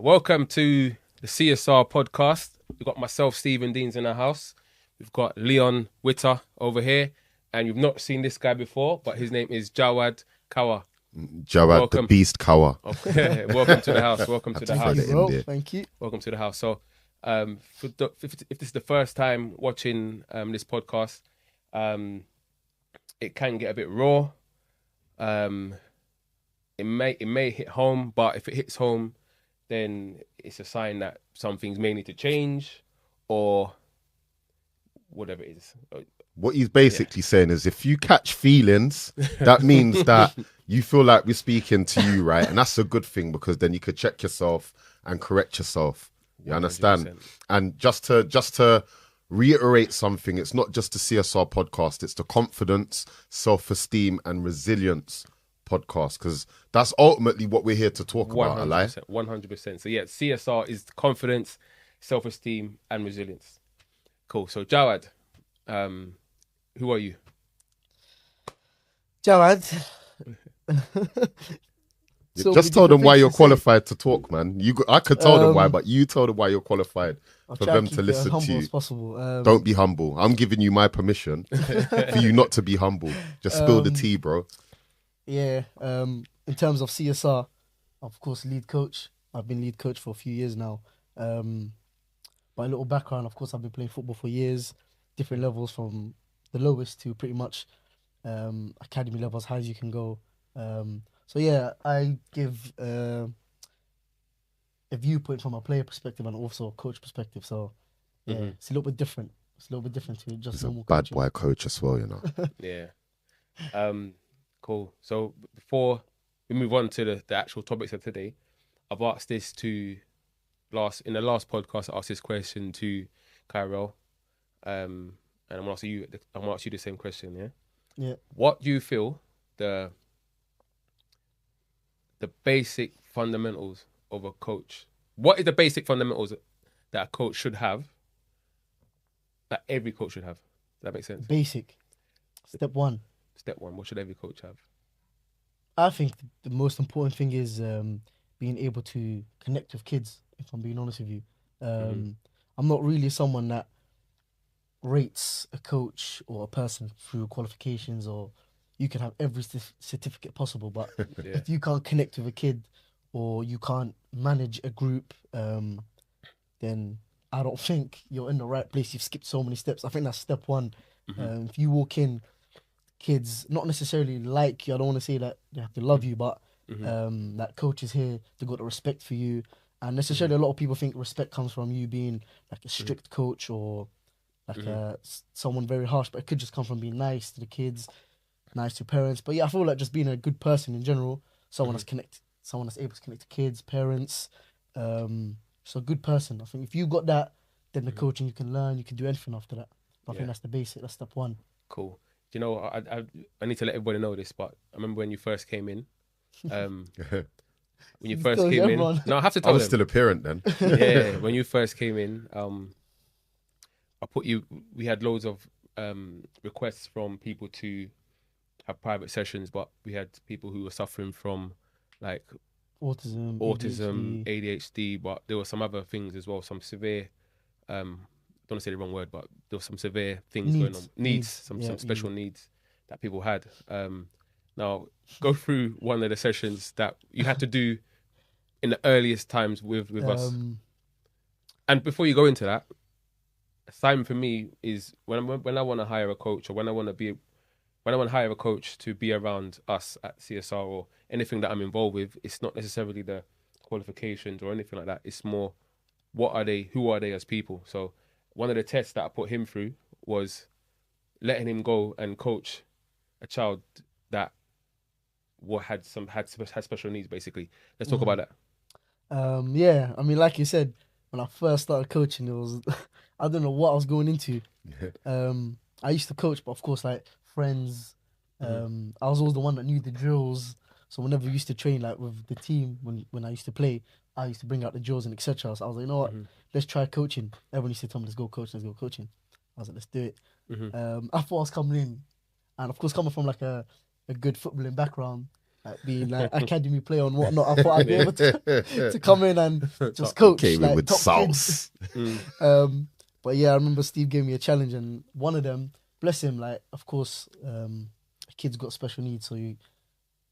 Welcome to the CSR podcast. We've got myself, Stephen Deans, in the house. We've got Leon Witter over here. And you've not seen this guy before, but his name is Jawad Kawwa. Jawad Welcome. the Beast Kawwa. Okay. Welcome to the house. Welcome to the house. Thank you, bro. Thank you. Welcome to the house. So, if this is the first time watching this podcast, it can get a bit raw. It may hit home, but if it hits home, then it's a sign that some things may need to change, or whatever it is. What he's basically saying is, if you catch feelings, that means that you feel like we're speaking to you, right? And that's a good thing, because then you could check yourself and correct yourself. You 100%. Understand? And just to reiterate something, it's not just the CSR podcast, it's the confidence, self-esteem and resilience podcast, because that's ultimately what we're here to talk about. 100%. So yeah, CSR is confidence, self-esteem and resilience. Cool. So Jawad, who are you? Jawad. Just tell them why you're qualified to talk, man. I could tell them why, but you tell them why you're qualified for them to listen to you. As possible. Don't be humble. I'm giving you my permission for you not to be humble. Just spill the tea, bro. Yeah. In terms of CSR, of course, lead coach. I've been lead coach for a few years now. By a little background, of course, I've been playing football for years, different levels from the lowest to pretty much academy level, as high as you can go. So yeah, I give a viewpoint from a player perspective and also a coach perspective. So yeah, It's a little bit different. It's a little bit different to just normal bad coaching. boy coach as well, you know. Yeah. Cool. So before we move on to the actual topics of today, I've asked this in the last podcast, I asked this question to Kyrell. And I'm gonna ask you the same question, yeah? Yeah. What do you feel the basic fundamentals of a coach? What is the basic fundamentals that a coach should have, that every coach should have? Does that make sense? Basic. Step one. Step one, what should every coach have? I think the most important thing is being able to connect with kids, if I'm being honest with you. I'm not really someone that rates a coach or a person through qualifications, or you can have every certificate possible, but if you can't connect with a kid or you can't manage a group, then I don't think you're in the right place. You've skipped so many steps. I think that's step one. If you walk in, kids not necessarily like you, I don't want to say that they have to love you, but that coach is here, they've got the respect for you. And necessarily a lot of people think respect comes from you being like a strict coach or like someone very harsh, but it could just come from being nice to the kids, nice to parents. But yeah, I feel like just being a good person in general, someone that's able to connect to kids, parents, so a good person. I think if you got that, then the coaching you can learn, you can do anything after that. I think that's the basic, that's step one. Cool. You know, I need to let everybody know this, but I remember when you first came in. No, I have to tell I was them. still a parent then. Yeah, when you first came in, we had loads of requests from people to have private sessions, but we had people who were suffering from like autism, ADHD, but there were some other things as well, some severe, don't want to say the wrong word, but there were some severe things going on. Some special needs that people had. Now, go through one of the sessions that you had to do in the earliest times with us. And before you go into that, a sign for me is when I want to hire a coach, or when I want to hire a coach to be around us at CSR or anything that I'm involved with, it's not necessarily the qualifications or anything like that. It's more, what are they? Who are they as people? So one of the tests that I put him through was letting him go and coach a child that had special needs, basically. Let's talk about that. Yeah, I mean, like you said, when I first started coaching, it was I don't know what I was going into. I used to coach, but of course, like friends, I was always the one that knew the drills. So whenever we used to train, like with the team, when I used to play, I used to bring out the drills and etc. So I was like, you know what, let's try coaching. Everyone used to tell me, let's go coaching. I was like, let's do it. I thought I was coming in, and of course, coming from like a good footballing background, like being like academy player and whatnot. I thought I'd be able to come in and just coach. Came in like, with top sauce. But yeah, I remember Steve gave me a challenge, and one of them, bless him, like of course, a kid's got special needs, so you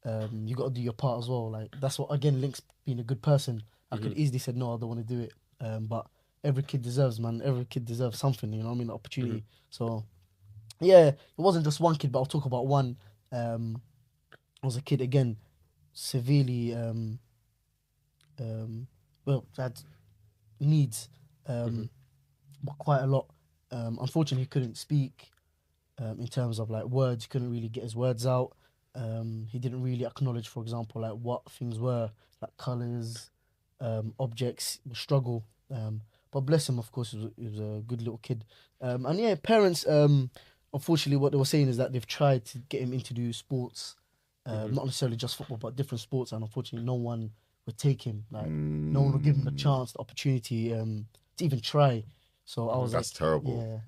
got to do your part as well. Like that's what again links being a good person. I could easily said no, I don't want to do it, but every kid deserves, man. Every kid deserves something, you know what I mean? An opportunity. So yeah, it wasn't just one kid, but I'll talk about one. Was a kid again, severely well, had needs, but quite a lot. Unfortunately, he couldn't speak in terms of like words. He couldn't really get his words out. He didn't really acknowledge, for example, like what things were, like colors, objects. Struggle. But bless him, of course, he was a good little kid. And yeah, parents. Unfortunately, what they were saying is that they've tried to get him into do sports. Not necessarily just football, but different sports, and unfortunately, no one would take him. Like, no one would give him the chance, the opportunity to even try. So I was That's like, terrible. yeah,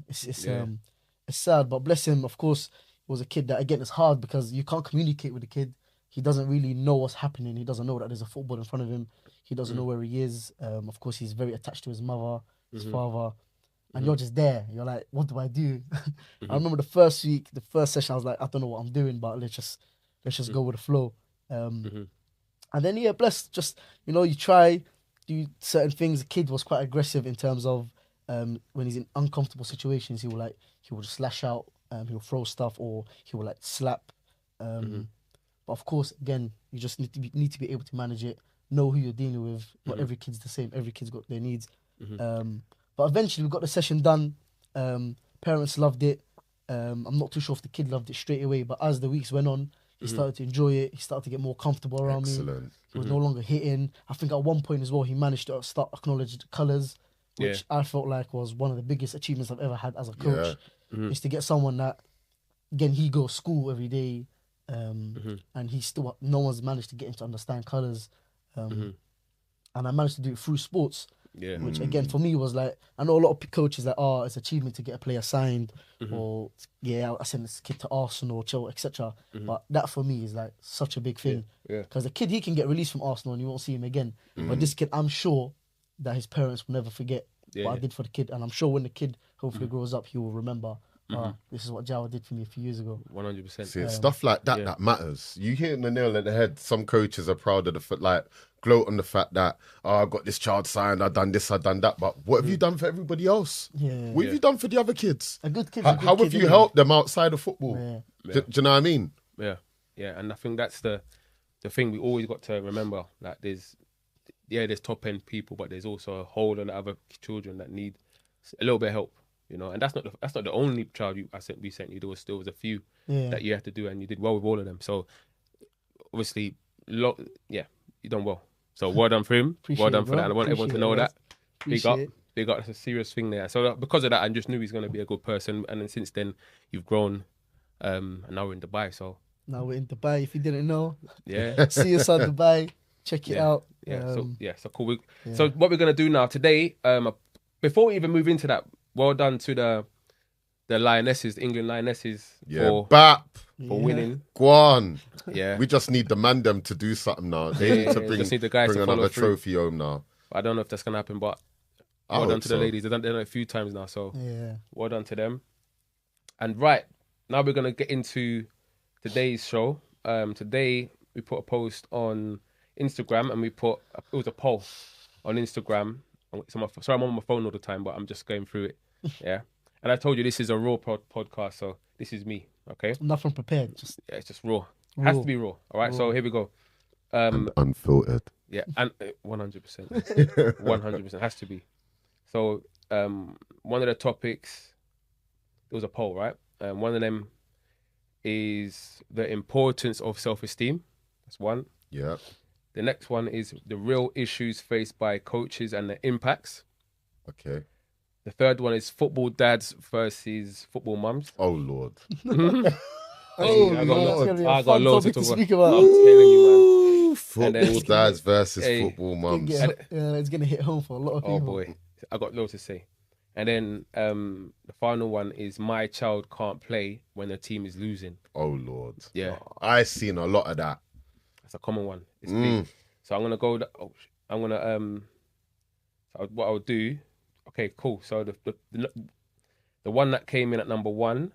it's sad, but bless him. Of course, he was a kid that again it's hard because you can't communicate with the kid. He doesn't really know what's happening. He doesn't know that there's a football in front of him. He doesn't know where he is. Of course, he's very attached to his mother, his father. And you're just there. You're like, what do I do? I remember the first week, the first session, I was like, I don't know what I'm doing, but let's just go with the flow. And then yeah, bless. Just you try do certain things. The kid was quite aggressive in terms of when he's in uncomfortable situations, he will just lash out. He'll throw stuff or he will like slap. But of course, again, you just need to be able to manage it. Know who you're dealing with. Not every kid's the same. Every kid's got their needs. But eventually we got the session done. Parents loved it. I'm not too sure if the kid loved it straight away, but as the weeks went on, he started to enjoy it. He started to get more comfortable around me. He was no longer hitting. I think at one point as well, he managed to start acknowledge the colours, which I felt like was one of the biggest achievements I've ever had as a coach. Is to get someone that, again, he goes to school every day, and no one's managed to get him to understand colours. And I managed to do it through sports. Yeah. Which again for me was like, I know a lot of coaches like, it's achievement to get a player signed, or I send this kid to Arsenal, Chelsea, etc. But that for me is like such a big thing, because the kid, he can get released from Arsenal and you won't see him again. But this kid, I'm sure that his parents will never forget what I did for the kid, and I'm sure when the kid hopefully grows up, he will remember. This is what Jawad did for me a few years ago. 100%. See, stuff like that that matters. You hitting the nail at the head. Some coaches are proud of gloat on the fact that I got this child signed, I done this, I done that. But what have you done for everybody else? What have you done for the other kids? A good kid. How have you helped them outside of football? Do you know what I mean? Yeah, and I think that's the thing we always got to remember. Like there's top end people, but there's also a whole lot of other children that need a little bit of help. And that's not the only child we sent you. There was a few that you had to do, and you did well with all of them. So obviously, you done well. So well done for him. Appreciate well done it, for that. And I want everyone to know that. Big up. That's a serious thing there. So because of that, I just knew he's going to be a good person. And then since then, you've grown, and now we're in Dubai. So now we're in Dubai. If you didn't know, yeah, see us on Dubai. Check it out. So cool. So what we're going to do now today, before we even move into that, well done to the Lionesses, England Lionesses, for winning. Go on. Yeah. We just need the mandem to do something now. They need to bring just need the guys bring to follow another through. trophy home now. I don't know if that's going to happen, but well done to the ladies. They've done it a few times now, so well done to them. And right, now we're going to get into today's show. Today, we put a post on Instagram, and it was a poll on Instagram. Sorry, I'm on my phone all the time, but I'm just going through it. Yeah. And I told you this is a raw podcast, so this is me, okay? Nothing prepared. It's just raw. Has to be raw. All right, so here we go. Unfiltered. Yeah, and 100%. 100% has to be. So one of the topics, it was a poll, right? One of them is the importance of self-esteem. That's one. Yeah. The next one is the real issues faced by coaches and their impacts. Okay. The third one is football dads versus football mums. Oh, Lord. I got loads to talk about. I'm telling you, man. Football dads versus football mums. It's going to hit home for a lot of people. Oh, boy. I got loads to say. And then the final one is my child can't play when the team is losing. Oh, Lord. Yeah. I've seen a lot of that. That's a common one. It's big. So I'm gonna go. I'm gonna So what I'll do. Okay, cool. So the one that came in at number 1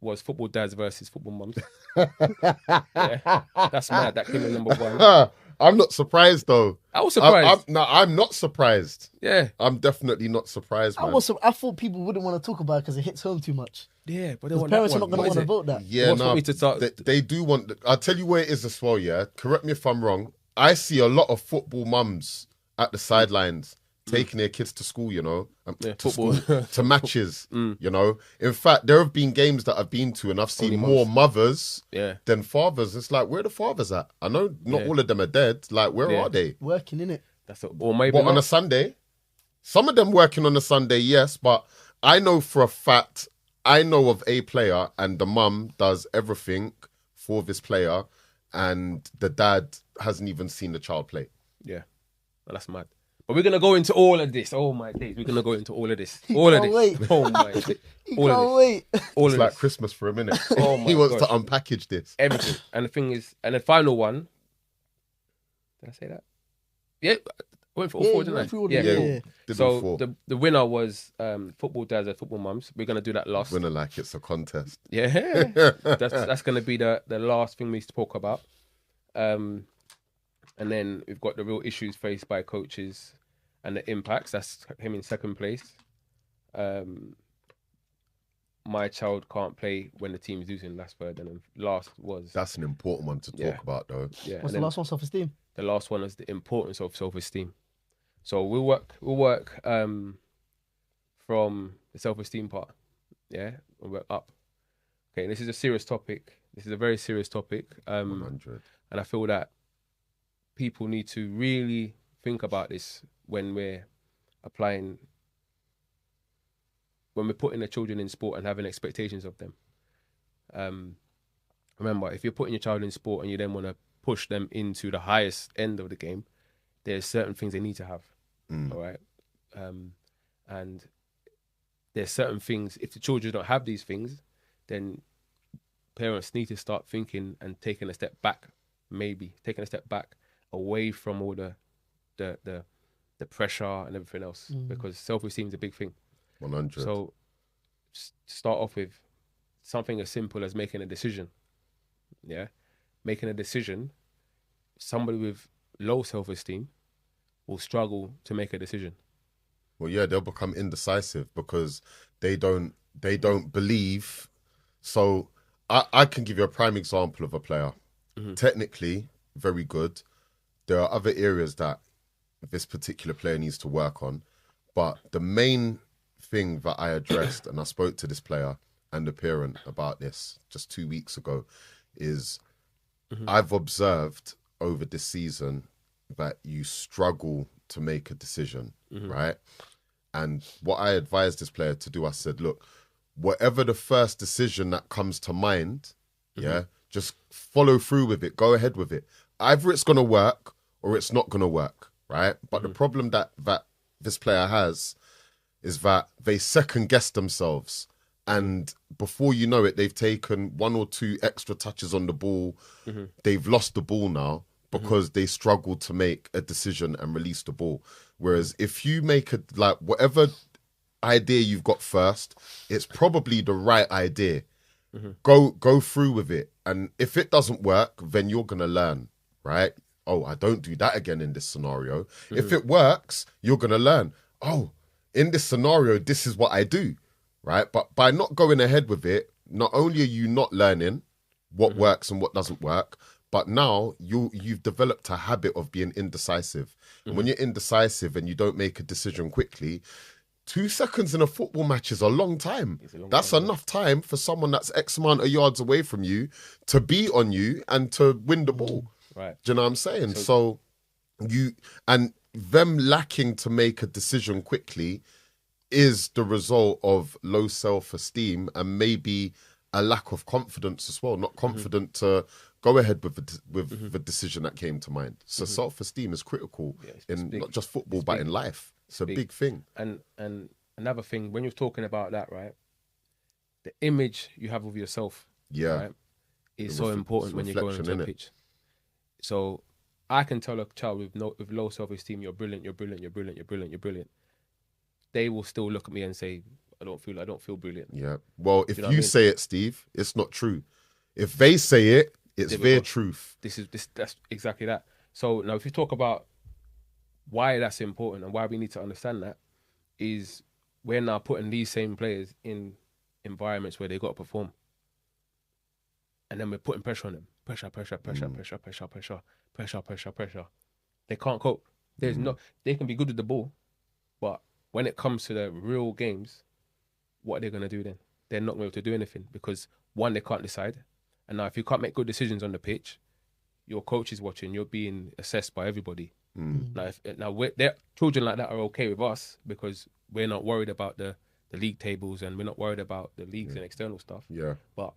was football dads versus football mums. Yeah, that's mad. That came in number 1. I'm not surprised though. I was surprised. I'm not surprised. Yeah, I'm definitely not surprised, man. I thought people wouldn't want to talk about it because it hits home too much. yeah, but they Because want parents that are not one. going to What want to is it? vote that. Yeah, Wants no, me to start- they do want. I'll tell you where it is as well. Yeah, correct me if I'm wrong. I see a lot of football mums at the sidelines taking their kids to school. You know, to football. school, to matches. You know, in fact, there have been games that I've been to, and I've seen Only more mums. mothers Yeah, than fathers. It's like, where are the fathers at? I know not Yeah. all of them are dead. Like, where Yeah. are they? Working in it. that's it. Or maybe What, on not. a Sunday? Some of them working on a Sunday, yes, but I know for a fact, I know of a player and the mum does everything for this player and the dad hasn't even seen the child play. Yeah, well, that's mad. But we're gonna go into all of this. Oh my days, we're gonna go into all of this. All of can't this. wait. Oh my. You All of can't this. wait. All It's of like this. Christmas for a minute. Oh my He wants gosh. to unpackage this. Everything. And the thing is, and the final one. Did I say that? Yeah, I went for all Yeah, four, you didn't went I? through all of Yeah. them, cool. yeah. Did So before. the winner was football dads and football mums. We're gonna do that last. Winner like it's a contest. Yeah, that's gonna be the last thing we talk about. And then we've got the real issues faced by coaches and the impacts. That's him in second place. My child can't play when the team's losing. That's third, and then last was That's an important one to talk Yeah. about though. yeah. What's and the then last one? Self-esteem. the last one is the importance of self-esteem. So we'll work from the self-esteem part. Yeah, we'll work up. Okay, this is a serious topic. This is a very serious topic. 100. And I feel that people need to really think about this when we're putting the children in sport and having expectations of them. Remember, if you're putting your child in sport and you then want to push them into the highest end of the game, there's certain things they need to have. All right. And there's certain things, if the children don't have these things, then parents need to start thinking and taking a step back, maybe taking a step back away from all the pressure and everything else, because self-esteem is a big thing. 100. So start off with something as simple as making a decision. Yeah, making a decision. Somebody with low self-esteem will struggle to make a decision. Well, yeah, they'll become indecisive because they don't believe. So I can give you a prime example of a player. Technically, very good. There are other areas that this particular player needs to work on. But the main thing that I addressed, and I spoke to this player and the parent about this just 2 weeks ago, is I've observed over this season that you struggle to make a decision, right? And what I advised this player to do, I said, look, whatever the first decision that comes to mind, yeah, just follow through with it. Go ahead with it. Either it's going to work or it's not going to work, right? But the problem that this player has is that they second guess themselves. And before you know it, they've taken 1 or 2 extra touches on the ball. They've lost the ball now because they struggled to make a decision and release the ball. Whereas if you make whatever idea you've got first, it's probably the right idea. Go through with it. And if it doesn't work, then you're going to learn, right? Oh, I don't do that again in this scenario. If it works, you're going to learn. Oh, in this scenario, this is what I do, right? But by not going ahead with it, not only are you not learning what works and what doesn't work, but now you've developed a habit of being indecisive. And when you're indecisive and you don't make a decision quickly, 2 seconds in a football match is a long time. That's enough time for someone that's X amount of yards away from you to be on you and to win the ball. Right. Do you know what I'm saying? So them lacking to make a decision quickly is the result of low self-esteem and maybe a lack of confidence as well. Not confident to go ahead with the decision that came to mind. So self-esteem is critical in not just football but in life. It's a big thing. And another thing, when you're talking about that, right, the image you have of yourself, right, is so important when you're going reflection, into a innit? pitch. So I can tell a child with low self-esteem, you're brilliant, you're brilliant, you're brilliant, you're brilliant, you're brilliant. They will still look at me and say, I don't feel brilliant. Yeah. Well, if you know you say it, Steve, it's not true. If they say it, it's their truth. That's exactly that. So now, if you talk about why that's important and why we need to understand that, is we're now putting these same players in environments where they got to perform, and then we're putting pressure on them. Pressure. They can't cope. They can be good with the ball, but when it comes to the real games, what are they going to do then? They're not going to be able to do anything because, one, they can't decide. And now if you can't make good decisions on the pitch, your coach is watching, you're being assessed by everybody. Now, children like that are okay with us because we're not worried about the league tables and we're not worried about the leagues and external stuff. Yeah. But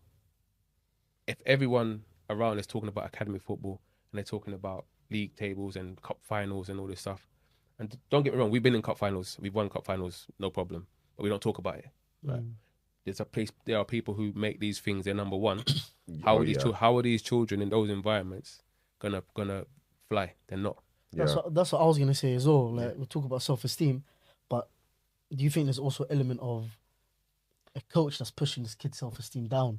if everyone around is talking about academy football and they're talking about league tables and cup finals and all this stuff, and don't get me wrong, we've been in cup finals, we've won cup finals, no problem, but we don't talk about it. Right? There are people who make these things their number one. How are these children in those environments gonna fly? They're not. That's what I was gonna say as well. Like we talk about self-esteem, but do you think there's also an element of a coach that's pushing his kid's self-esteem down?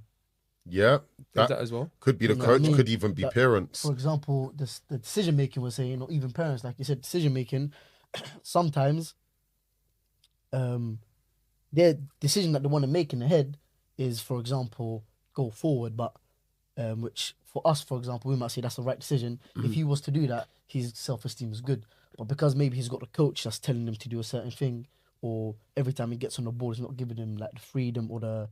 Yeah, that as well could be the coach. Could even be parents. For example, the decision making was saying, even parents, like you said, decision making. Sometimes, their decision that they want to make in the head is, for example, go forward, but which for us, for example, we might say that's the right decision. If he was to do that, his self-esteem is good. But because maybe he's got a coach that's telling him to do a certain thing, or every time he gets on the ball, it's not giving him like the freedom or the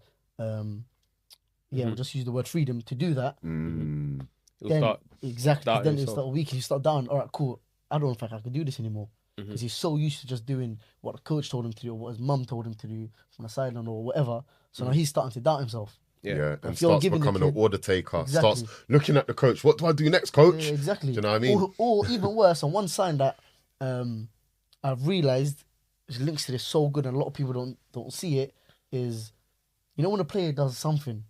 we'll just use the word freedom to do that. Then it'll start weak. You start down. All right, cool. I don't think I can do this anymore because he's so used to just doing what the coach told him to do or what his mum told him to do from the sideline or whatever. So now he's starting to doubt himself. And starts becoming an order taker. Starts looking at the coach. What do I do next, coach? Yeah, exactly. Do you know what I mean? Or even worse, and one sign that I've realised, which links to this so good and a lot of people don't see it, is, when a player does something,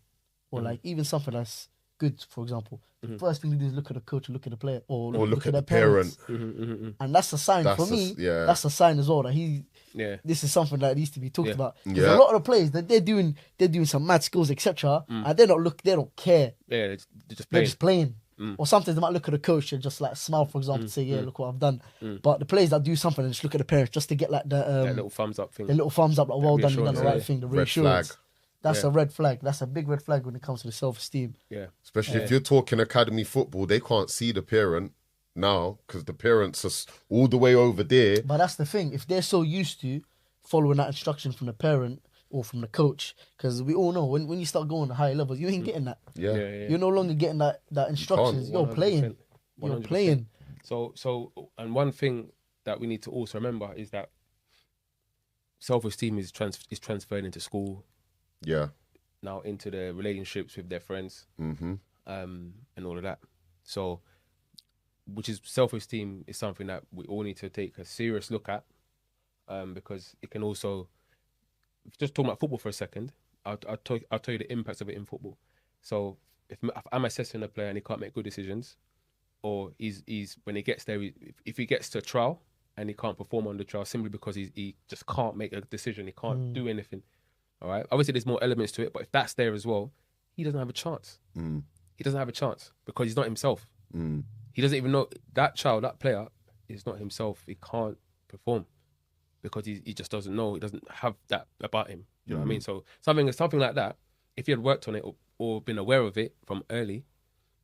or like even something that's good, for example, the first thing you do is look at the coach, or look at the player, or look at the parents. And that's a sign for me. That's a sign as well that this is something that needs to be talked about. Because a lot of the players that they're doing some mad skills, etc., and they don't care. Yeah, they're just playing. Or sometimes they might look at the coach and just like smile, for example, and say, look what I've done. But the players that do something and just look at the parents just to get like the little thumbs up thing. The little thumbs up, like, well done, you've done the right thing, the red reassurance. flag. That's a red flag. That's a big red flag when it comes to the self-esteem. Yeah. Especially if you're talking academy football, they can't see the parent now because the parents are all the way over there. But that's the thing. If they're so used to following that instruction from the parent or from the coach, because we all know when you start going to higher levels, you ain't getting that. You're no longer getting that instructions. You're playing. 100%. You're playing. So, and one thing that we need to also remember is that self-esteem is transferred into school. Yeah. Now into the relationships with their friends, and all of that. So, which is self-esteem is something that we all need to take a serious look at, because it can also, just talking about football for a second, I'll tell you the impacts of it in football. So if I'm assessing a player and he can't make good decisions, or he's when he gets there, if he gets to a trial and he can't perform on the trial simply because he just can't make a decision, he can't do anything. All right. Obviously, there's more elements to it, but if that's there as well, he doesn't have a chance. He doesn't have a chance because he's not himself. He doesn't even know that player is not himself. He can't perform because he just doesn't know. He doesn't have that about him. You know what I mean? So something like that, if he had worked on it or been aware of it from early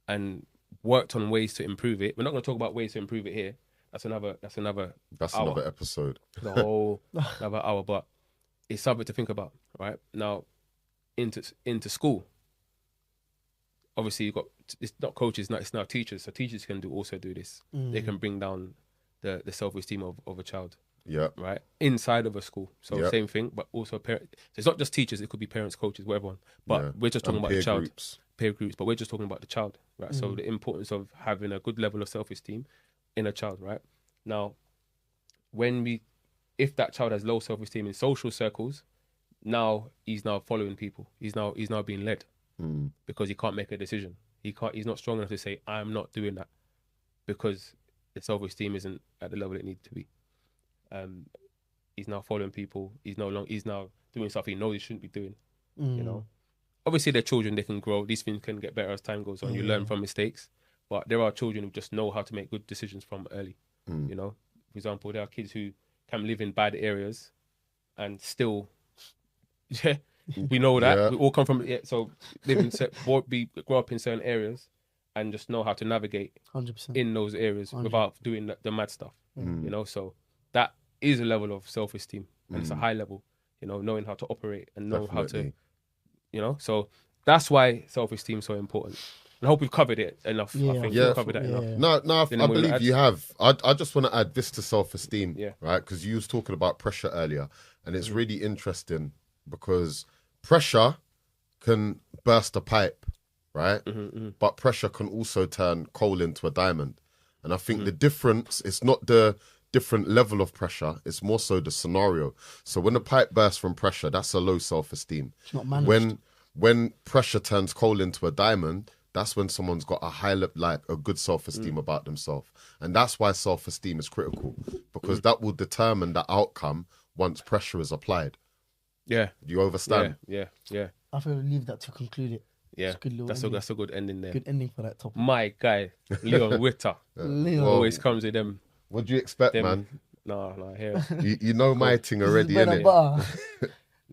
and worked on ways to improve it, we're not going to talk about ways to improve it here. That's another another episode. The whole another hour, but it's something to think about, right? Now, into school, obviously you've got, it's not coaches, it's now teachers. So teachers can also do this. They can bring down the self-esteem of a child. Yeah. Right? Inside of a school. So same thing, but also parents. So it's not just teachers, it could be parents, coaches, whatever. But we're just talking about the child. Peer groups, but we're just talking about the child, right? So the importance of having a good level of self-esteem in a child, right? Now, if that child has low self-esteem in social circles, now he's now following people. He's now being led because he can't make a decision. He's not strong enough to say, I'm not doing that. because the self-esteem isn't at the level it needs to be. He's now following people. He's now doing stuff he knows he shouldn't be doing. You know, obviously they're children. They can grow. These things can get better as time goes on. You learn from mistakes, but there are children who just know how to make good decisions from early. You know, for example, there are kids who can live in bad areas and still, we know that we all come from so grow up in certain areas and just know how to navigate 100%. in those areas without doing the mad stuff. You know, so that is a level of self-esteem, and it's a high level. You know, knowing how to operate and know how to, you know, so that's why self-esteem is so important. And I hope we've covered it enough. I think we've covered that enough. No, I believe you have. I just want to add this to self-esteem, right? Because you was talking about pressure earlier, and it's really interesting because pressure can burst a pipe, right? But pressure can also turn coal into a diamond. And I think the difference is not the different level of pressure, it's more so the scenario. So when a pipe bursts from pressure, that's a low self-esteem. It's not managed. When pressure turns coal into a diamond, that's when someone's got a good self-esteem about themselves. And that's why self-esteem is critical, because that will determine the outcome once pressure is applied. Yeah. Do you understand? Yeah. I feel we'll leave that to conclude it. Yeah, that's a good ending there. Good ending for that topic. My guy, Leon Witter, always comes with them. What do you expect, man? No, here. You know my thing already, bread innit? and butter.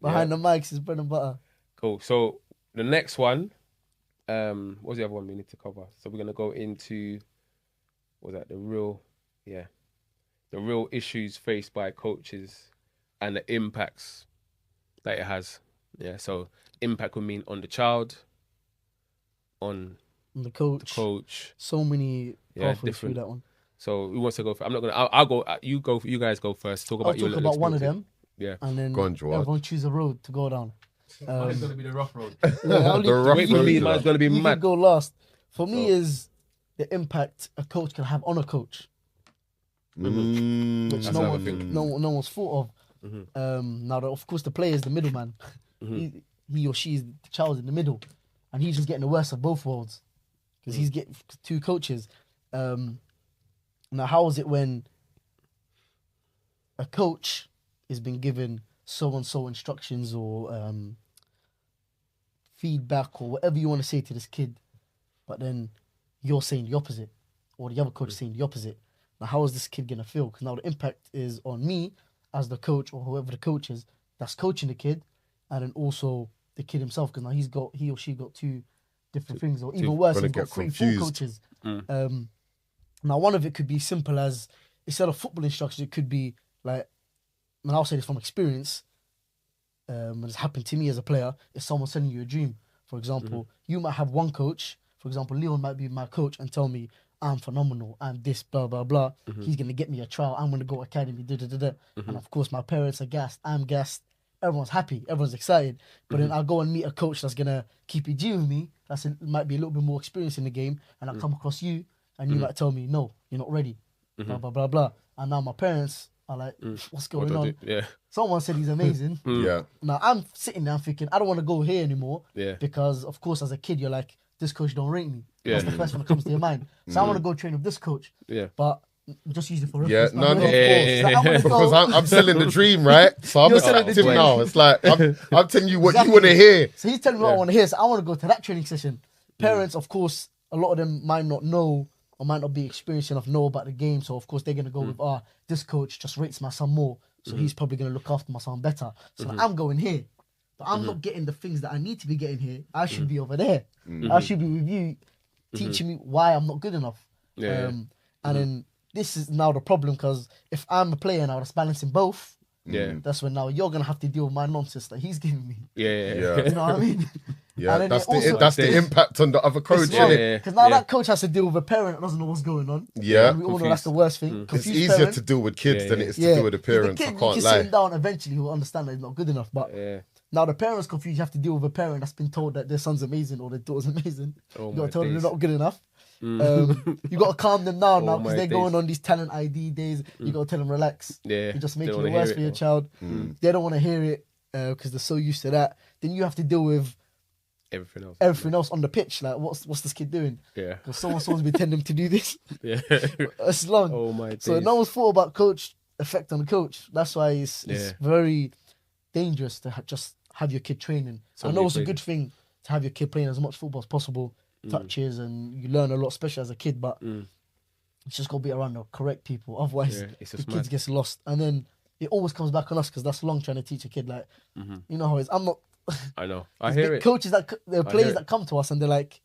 Behind the mics is bread and butter. Cool. So the next one, what's the other one we need to cover? So we're gonna go into the real issues faced by coaches and the impacts that it has. Yeah. So impact would mean on the child, on the coach. So many different through that one. So who wants to go? I'm not gonna. I'll go. You go. You guys go first. Talk about one of them. Yeah. And then go on, Jawad. Everyone choose a road to go down. Mine's gonna be the rough road. Mine's gonna be you mad. Can go last. For me, is the impact a coach can have on a coach, which no one's thought of. Now, of course, the player is the middleman. He or she is the child in the middle, and he's just getting the worst of both worlds because he's getting two coaches. Now, how is it when a coach has been given so-and-so instructions or feedback or whatever you want to say to this kid, but then you're saying the opposite, or the other coach is saying the opposite? Now, how is this kid going to feel? Because now the impact is on me as the coach or whoever the coach is that's coaching the kid, and then also the kid himself, because now he or she got two different things, or even worse, he's got 3-4 coaches. Now, one of it could be simple as, instead of football instructions, it could be like, and I'll say this from experience, it's happened to me as a player, if someone's sending you a dream. For example, you might have one coach, for example, Leon might be my coach and tell me, I'm phenomenal, I'm this, blah, blah, blah. He's going to get me a trial, I'm going to go academy, And of course, my parents are gassed, I'm gassed, everyone's happy, everyone's excited. But then I'll go and meet a coach that's going to keep it G with me, might be a little bit more experienced in the game, and I'll come across you, and you might tell me, no, you're not ready, blah, blah, blah, blah. And now my parents are like, what's going on? Someone said he's amazing. Now I'm sitting there thinking, I don't want to go here anymore. Because, of course, as a kid, you're like, this coach don't rate me. That's the first one that comes to your mind. So I want to go train with this coach. But just use it for reference. Because I'm selling the dream, right? So I'm active now. It's like, I'm telling you what you want to hear. So he's telling me what I want to hear. So I want to go to that training session. Parents, of course, a lot of them might not know or might not be experienced enough know about the game. So, of course, they're going to go with, this coach just rates my son more. So he's probably going to look after my son better. So I'm going here. But I'm not getting the things that I need to be getting here. I should be over there. I should be with you, teaching me why I'm not good enough. And then this is now the problem, because if I'm a player now that's balancing both, that's when now you're going to have to deal with my nonsense that he's giving me. You know what I mean? That's the impact on the other coach. Because now that coach has to deal with a parent that doesn't know what's going on. And we all know that's the worst thing. It's easier to deal with kids than it is to deal with the parents. The kid, I can't you lie. sit him down, eventually he'll understand that he's not good enough. But now the parent's confused. You have to deal with a parent that's been told that their son's amazing or their daughter's amazing. You got to tell them they're not good enough. You got to calm them down now, because they're going on these talent ID days. You got to tell them, relax. You're just making it worse for your child. They don't want to hear it because they're so used to that. Then you have to deal with everything else on the pitch. Like, what's this kid doing? Yeah. Because someone's been telling him to do this. Yeah. It's long. Oh my days. So no one's thought about coach effect on the coach. That's why it's very dangerous to just have your kid training. I know it's a good thing to have your kid playing as much football as possible, touches, and you learn a lot, especially as a kid. But it's just got to be around the correct people. Otherwise, the kids gets lost, and then it always comes back on us because that's long trying to teach a kid. Like, you know how it is. I'm not. I know. I hear it. Coaches the players that come to us and they're like,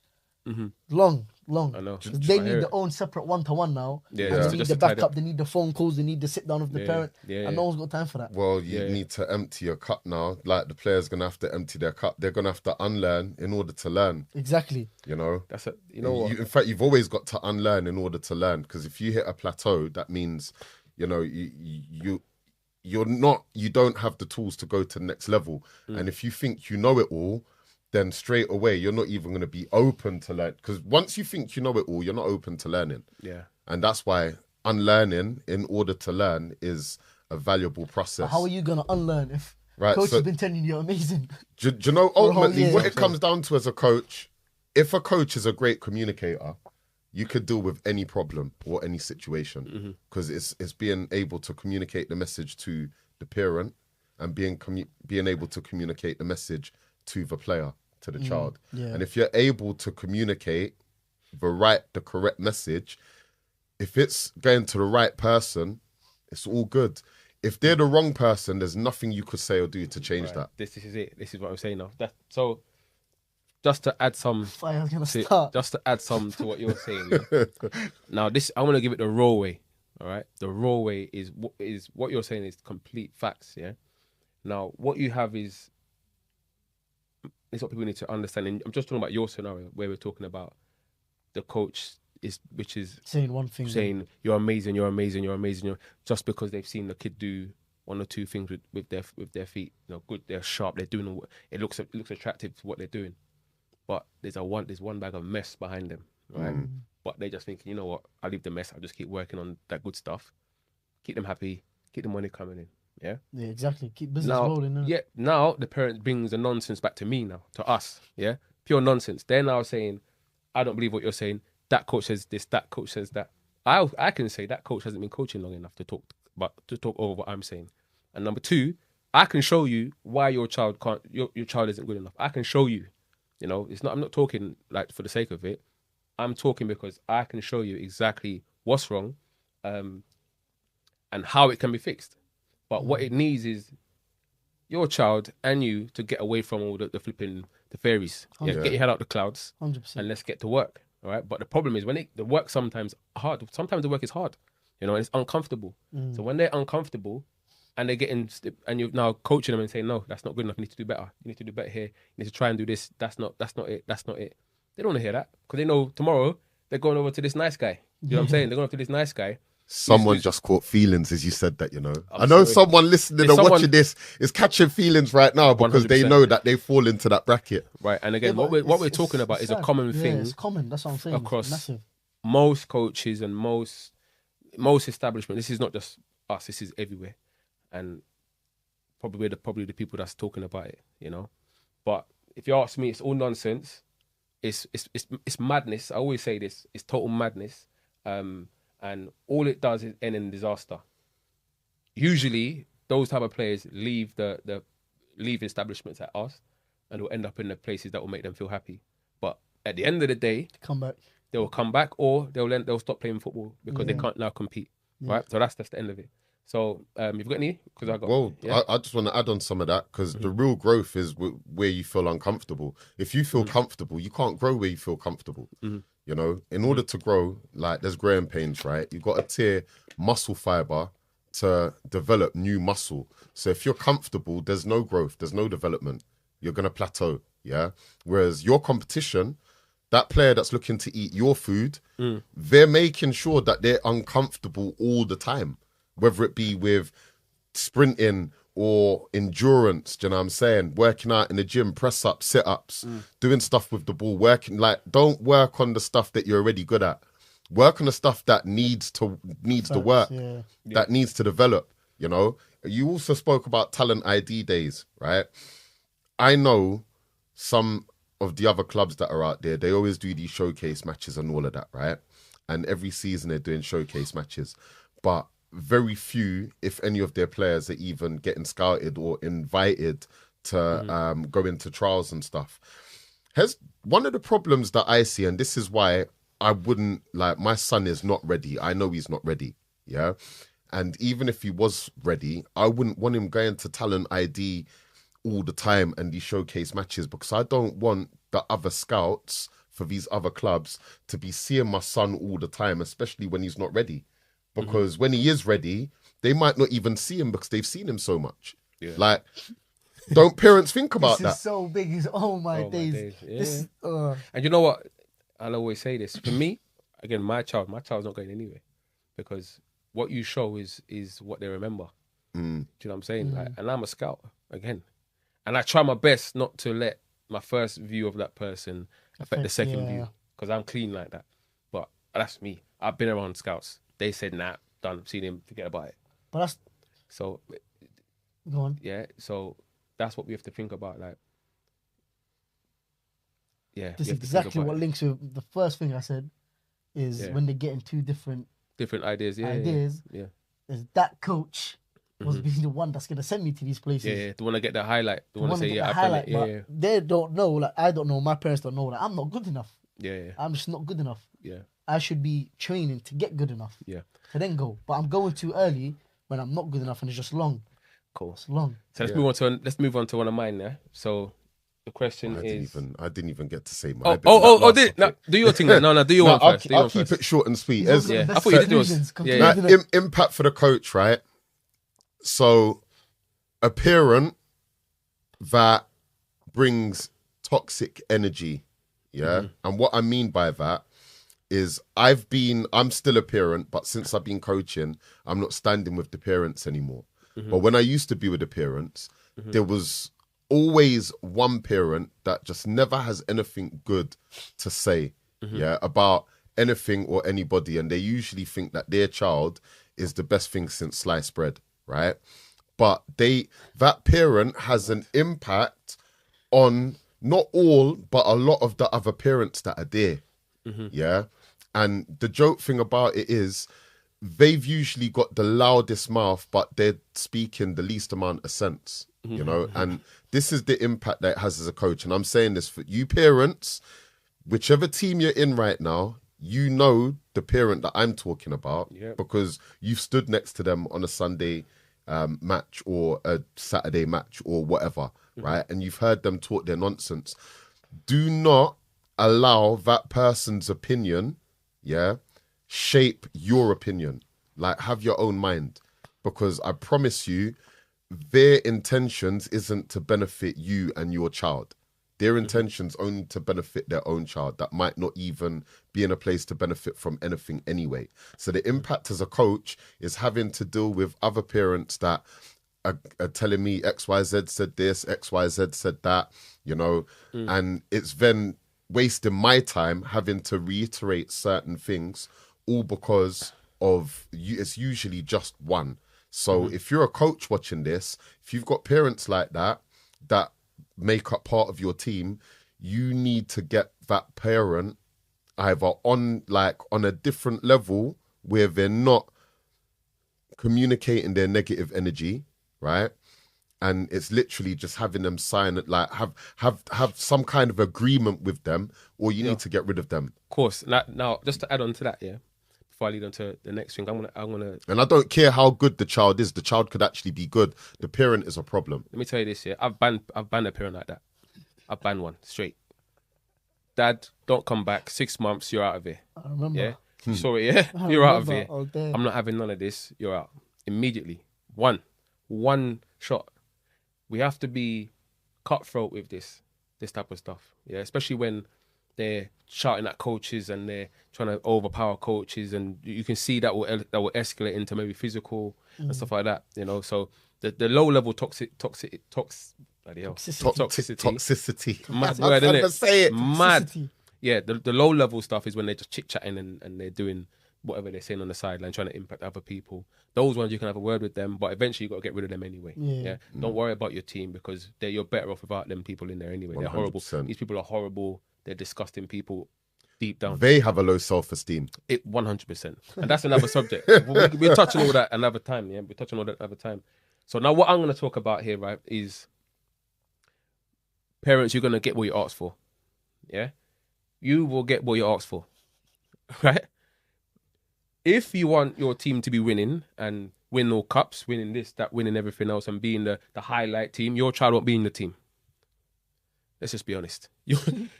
long. I know. They need their own separate one-to-one now. Yeah. They need the backup. They need the phone calls. They need to sit down with the parent. And no one's got time for that. Well, you need to empty your cup now. Like, the player's gonna have to empty their cup. They're gonna have to unlearn in order to learn. Exactly. You know. You know what? In fact, you've always got to unlearn in order to learn. Because if you hit a plateau, that means, you know, you don't have the tools to go to the next level. And if you think you know it all, then straight away you're not even going to be open to learn. Because once you think you know it all, you're not open to learning. Yeah. And that's why unlearning in order to learn is a valuable process. But how are you going to unlearn if coach has been telling you you're amazing? Do you know, ultimately, what it comes down to as a coach, if a coach is a great communicator, you could deal with any problem or any situation, because it's being able to communicate the message to the parent and being able to communicate the message to the player, to the child. Yeah. And if you're able to communicate the correct message, if it's going to the right person, it's all good. If they're the wrong person, there's nothing you could say or do to change that. This is it. This is what I'm saying now. So, just to add some, to what you're saying. Now, I want to give it the raw way. All right, the raw way is what you're saying is complete facts. Yeah. Now, what you have is what people need to understand. And I'm just talking about your scenario where we're talking about the coach which is saying one thing, saying you're amazing, just because they've seen the kid do one or two things with their feet. You know, good, they're sharp, they're doing it looks attractive to what they're doing. But there's one bag of mess behind them, right? But they're just thinking, you know what? I'll leave the mess. I'll just keep working on that good stuff, keep them happy, keep the money coming in. Yeah. Yeah, exactly. Keep business rolling. Yeah. Now the parent brings the nonsense back to me now, to us. Yeah. Pure nonsense. They're now saying, I don't believe what you're saying. That coach says this. That coach says that. I can say that coach hasn't been coaching long enough to talk over what I'm saying. And number two, I can show you why your child isn't good enough. I can show you. You know, I'm not talking like for the sake of it. I'm talking because I can show you exactly what's wrong, and how it can be fixed. But what it needs is your child and you to get away from all the flipping the fairies. Yeah, get your head out the clouds 100%. And let's get to work. All right. But the problem is the work sometimes hard. Sometimes the work is hard, you know, and it's uncomfortable. So when they're uncomfortable and they're getting, and you're now coaching them and saying, no, that's not good enough. You need to do better. You need to do better here. You need to try and do this. That's not it. That's not it. They don't want to hear that because they know tomorrow they're going over to this nice guy. You know what I'm saying? They're going over to this nice guy. Someone just caught feelings as you said that, you know. I know someone listening and watching this is catching feelings right now because 100%. They know that they fall into that bracket. Right. And again, what we're talking about is a common thing. It's common. That's what I'm saying. Across most coaches and most establishments. This is not just us. This is everywhere. And probably the people that's talking about it, you know. But if you ask me, it's all nonsense. It's madness. I always say this. It's total madness. And all it does is end in disaster. Usually, those type of players leave leave establishments at us, and will end up in the places that will make them feel happy. But at the end of the day, they will come back, or they'll stop playing football because they can't now compete. Right? So that's the end of it. So you've got any? Because I got. Well, yeah? I just want to add on some of that because the real growth is where you feel uncomfortable. If you feel comfortable, you can't grow where you feel comfortable. You know, in order to grow, like there's growing pains, right? You've got to tear muscle fiber to develop new muscle. So if you're comfortable, there's no growth, there's no development. You're going to plateau, yeah? Whereas your competition, that player that's looking to eat your food, they're making sure that they're uncomfortable all the time, whether it be with sprinting or endurance, do you know what I'm saying? Working out in the gym, press ups, sit ups, doing stuff with the ball, don't work on the stuff that you're already good at. Work on the stuff that needs the work, that needs to develop, you know? You also spoke about talent ID days, right? I know some of the other clubs that are out there, they always do these showcase matches and all of that, right? And every season they're doing showcase matches. But very few, if any of their players are even getting scouted or invited to go into trials and stuff. Here's one of the problems that I see, and this is why I wouldn't, like, my son is not ready. I know he's not ready, yeah? And even if he was ready, I wouldn't want him going to talent ID all the time and these showcase matches, because I don't want the other scouts for these other clubs to be seeing my son all the time, especially when he's not ready. Because when he is ready, they might not even see him because they've seen him so much. Yeah. Like, don't parents think about that? This is so big. It's my days. Yeah. This, And you know what? I'll always say this. For me, again, my child's not going anywhere, because what you show is what they remember. Do you know what I'm saying? Like, and I'm a scout, again. And I try my best not to let my first view of that person affect the second view, because I'm clean like that. But that's me. I've been around scouts. They said, nah, done. Seen him, forget about it. But that's... So, go on. Yeah, so that's what we have to think about. Like, yeah. This is exactly what links with the first thing I said, is when they get into different ideas. Yeah. Yeah. Is that coach was being the one that's going to send me to these places. Yeah, the one to get the highlight. The one to say, I've done it. Yeah. They don't know, like, I don't know, my parents don't know that I'm not good enough. Yeah. I'm just not good enough. Yeah. I should be training to get good enough. Yeah. To then go. But I'm going too early when I'm not good enough, and it's just long. Cool. It's long. So let's move on to one of mine now. So the question is... I didn't even get to say mine. Do your thing. No, do your one first. I'll keep it short and sweet. I thought you did yours. Impact for the coach, right? So a parent that brings toxic energy, and what I mean by that is I'm still a parent, but since I've been coaching, I'm not standing with the parents anymore. But when I used to be with the parents, there was always one parent that just never has anything good to say, about anything or anybody, and they usually think that their child is the best thing since sliced bread, right? But that parent has an impact on not all, but a lot of the other parents that are there. Yeah. And the joke thing about it is they've usually got the loudest mouth, but they're speaking the least amount of sense, you know? And this is the impact that it has as a coach. And I'm saying this for you parents, whichever team you're in right now, you know the parent that I'm talking about, because you've stood next to them on a Sunday match or a Saturday match or whatever, right? And you've heard them talk their nonsense. Do not allow that person's opinion, shape your opinion. Like, have your own mind, because I promise you, their intentions isn't to benefit you and your child. Their intentions only to benefit their own child that might not even be in a place to benefit from anything anyway. So the impact as a coach is having to deal with other parents that are telling me XYZ said this, XYZ said that, you know, and it's then wasting my time having to reiterate certain things, all because of you. It's usually just one. So if you're a coach watching this, if you've got parents like that make up part of your team, you need to get that parent either on a different level where they're not communicating their negative energy, right? And it's literally just having them sign it, like have some kind of agreement with them, or you need to get rid of them. Of course. Now, just to add on to that, before I lead on to the next thing, I'm gonna. And I don't care how good the child is. The child could actually be good. The parent is a problem. Let me tell you this, I've banned a parent like that. I've banned one straight. Dad, don't come back. 6 months, you're out of here. I remember. Yeah, you saw it. Yeah, you're out of here. I'm not having none of this. You're out immediately. One shot. We have to be cutthroat with this type of stuff. Yeah, especially when they're shouting at coaches and they're trying to overpower coaches, and you can see that will escalate into maybe physical and stuff like that. You know, so the low level toxicity. Mad word, isn't it? Say it. Mad. Yeah, the low level stuff is when they're just chit chatting and they're doing whatever they're saying on the sideline, trying to impact other people. Those ones you can have a word with them, but eventually you got to get rid of them anyway. Yeah. Don't worry about your team because you're better off without them people in there anyway. 100%. They're horrible. These people are horrible. They're disgusting people deep down. They have a low self-esteem. 100%. And that's another subject. We'll touch on all that another time. Yeah, we'll touch on all that another time. So now what I'm going to talk about here, right, is parents, you're going to get what you asked for. Yeah? You will get what you asked for. Right? If you want your team to be winning and win all cups, winning this, that, winning everything else and being the highlight team, your child won't be in the team. Let's just be honest.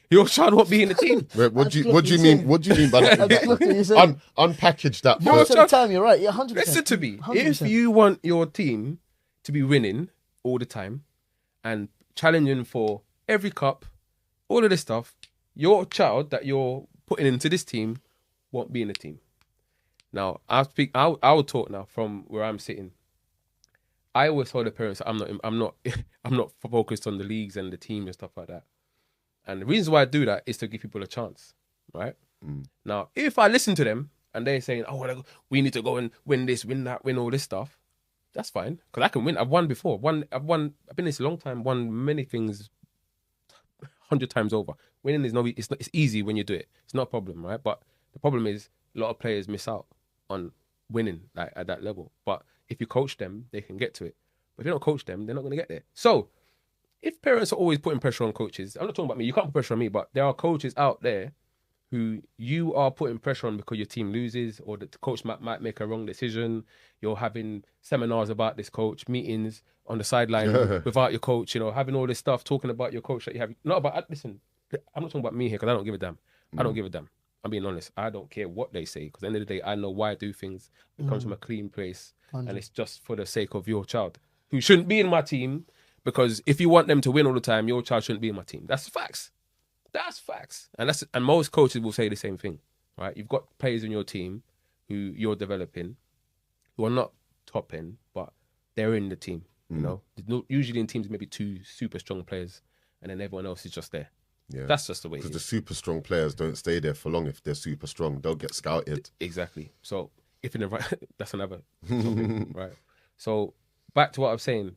Your child won't be in the team. Wait, what do you mean? What do you mean by that? Unpackage that. Most of the time, you're right. Yeah, 100%. Listen to me. 100%. If you want your team to be winning all the time and challenging for every cup, all of this stuff, your child that you're putting into this team won't be in the team. Now, I will talk now from where I'm sitting. I always told the parents I'm not focused on the leagues and the team and stuff like that. And the reason why I do that is to give people a chance, right? Now, if I listen to them and they're saying, "Oh, well, we need to go and win this, win that, win all this stuff," that's fine because I can win. I've won before. I've been in this a long time. Won many things 100 times over. Winning is it's easy when you do it. It's not a problem, right? But the problem is a lot of players miss out on winning like at that level. But if you coach them, they can get to it. But if you don't coach them, they're not going to get there. So if parents are always putting pressure on coaches, I'm not talking about me. You can't put pressure on me, but there are coaches out there who you are putting pressure on because your team loses or the coach might make a wrong decision. You're having seminars about this coach, meetings on the sideline without your coach, having all this stuff, talking about your coach that you have. Listen, I'm not talking about me here because I don't give a damn. I don't give a damn. I'm being honest. I don't care what they say because at the end of the day, I know why I do things. It comes from a clean place 100. and it's just for the sake of your child who shouldn't be in my team because if you want them to win all the time, your child shouldn't be in my team. That's facts. That's facts. And most coaches will say the same thing, right? You've got players in your team who you're developing who are not top end, but they're in the team, Usually in teams, maybe 2 super strong players and then everyone else is just there. Yeah. That's just the way it is. Because the super strong players don't stay there for long if they're super strong. They'll get scouted. Exactly. So if in the right, that's another topic, right? So back to what I'm saying.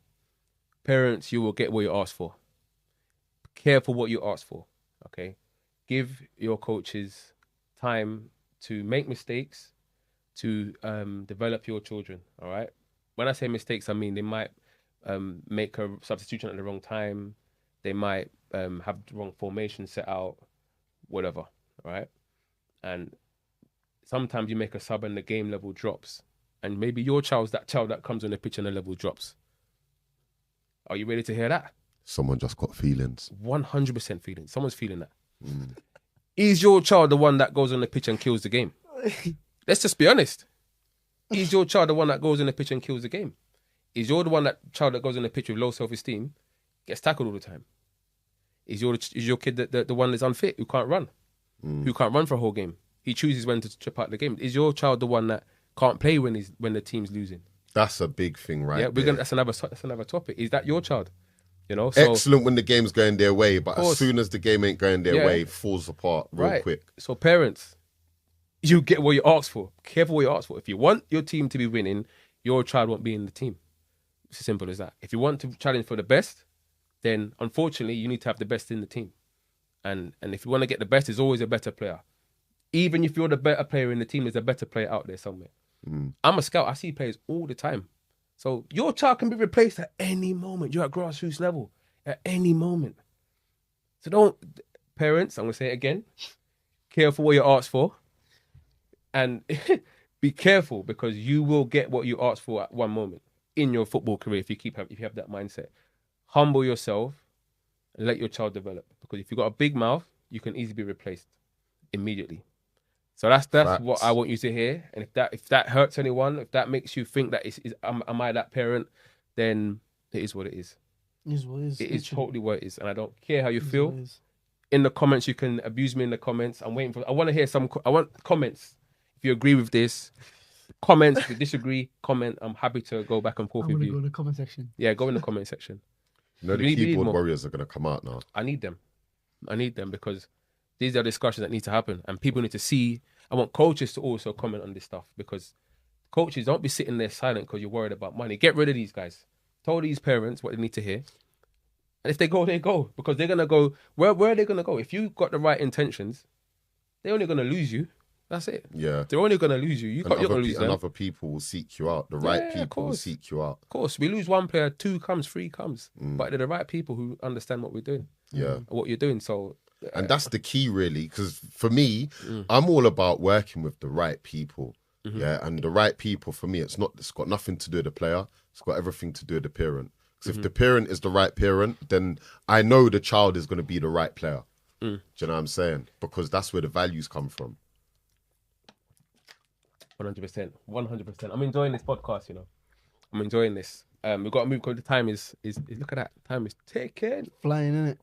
Parents, you will get what you ask for. Careful what you ask for, okay? Give your coaches time to make mistakes, to develop your children, all right? When I say mistakes, I mean they might make a substitution at the wrong time. They might have the wrong formation set out, whatever, right? And sometimes you make a sub and the game level drops. And maybe your child's that child that comes on the pitch and the level drops. Are you ready to hear that? Someone just got feelings. 100% feelings. Someone's feeling that. Is your child the one that goes on the pitch and kills the game? Let's just be honest. Is your child the one that goes on the pitch and kills the game? Is your child that goes on the pitch with low self-esteem, gets tackled all the time? Is your kid the one that's unfit, who can't run? Who can't run for a whole game? He chooses when to trip out the game. Is your child the one that can't play when the team's losing? That's a big thing, right? Yeah, that's another topic. Is that your child? So, excellent when the game's going their way, but as soon as the game ain't going their way, it falls apart real quick. So parents, you get what you ask for. Careful what you ask for. If you want your team to be winning, your child won't be in the team. It's as simple as that. If you want to challenge for the best, then unfortunately you need to have the best in the team. And if you want to get the best, there's always a better player. Even if you're the better player in the team, there's a better player out there somewhere. I'm a scout. I see players all the time. So your child can be replaced at any moment. You're at grassroots level at any moment. So parents, I'm going to say it again, careful what you ask for. And be careful because you will get what you ask for at one moment in your football career if you have that mindset. Humble yourself and let your child develop. Because if you've got a big mouth, you can easily be replaced immediately. So that's what I want you to hear. And if that hurts anyone, if that makes you think that am I that parent, then it is what it is. It is what it is. It is totally what it is. And I don't care how you feel. In the comments, you can abuse me in the comments. I want to hear I want comments. If you agree with this, comments. If you disagree, comment. I'm happy to go back and forth with you. Go in the comment section. Yeah, go in the comment section. The keyboard warriors are going to come out now. I need them because These are discussions that need to happen, and people need to see. I want coaches to also comment on this stuff, because coaches, don't be sitting there silent because you're worried about money. Get rid of these guys. Tell these parents what they need to hear. And if they go, they go. Because they're going to go, where are they going to go? If you've got the right intentions, they're only going to lose you. That's it. Yeah. They're only going to lose you. You're going to lose them. And other people will seek you out. The right people will seek you out. Of course. We lose one player, 2 comes, 3 comes. But they're the right people who understand what we're doing. Yeah. And what you're doing. So... And that's the key, really, because for me, I'm all about working with the right people. Yeah, and the right people for me, it's got nothing to do with the player. It's got everything to do with the parent. Because if the parent is the right parent, then I know the child is going to be the right player. Do you know what I'm saying? Because that's where the values come from. 100%. 100%. I'm enjoying this podcast, you know. I'm enjoying this. We've got to move because the time is look at that. Time is ticking. Flying, innit?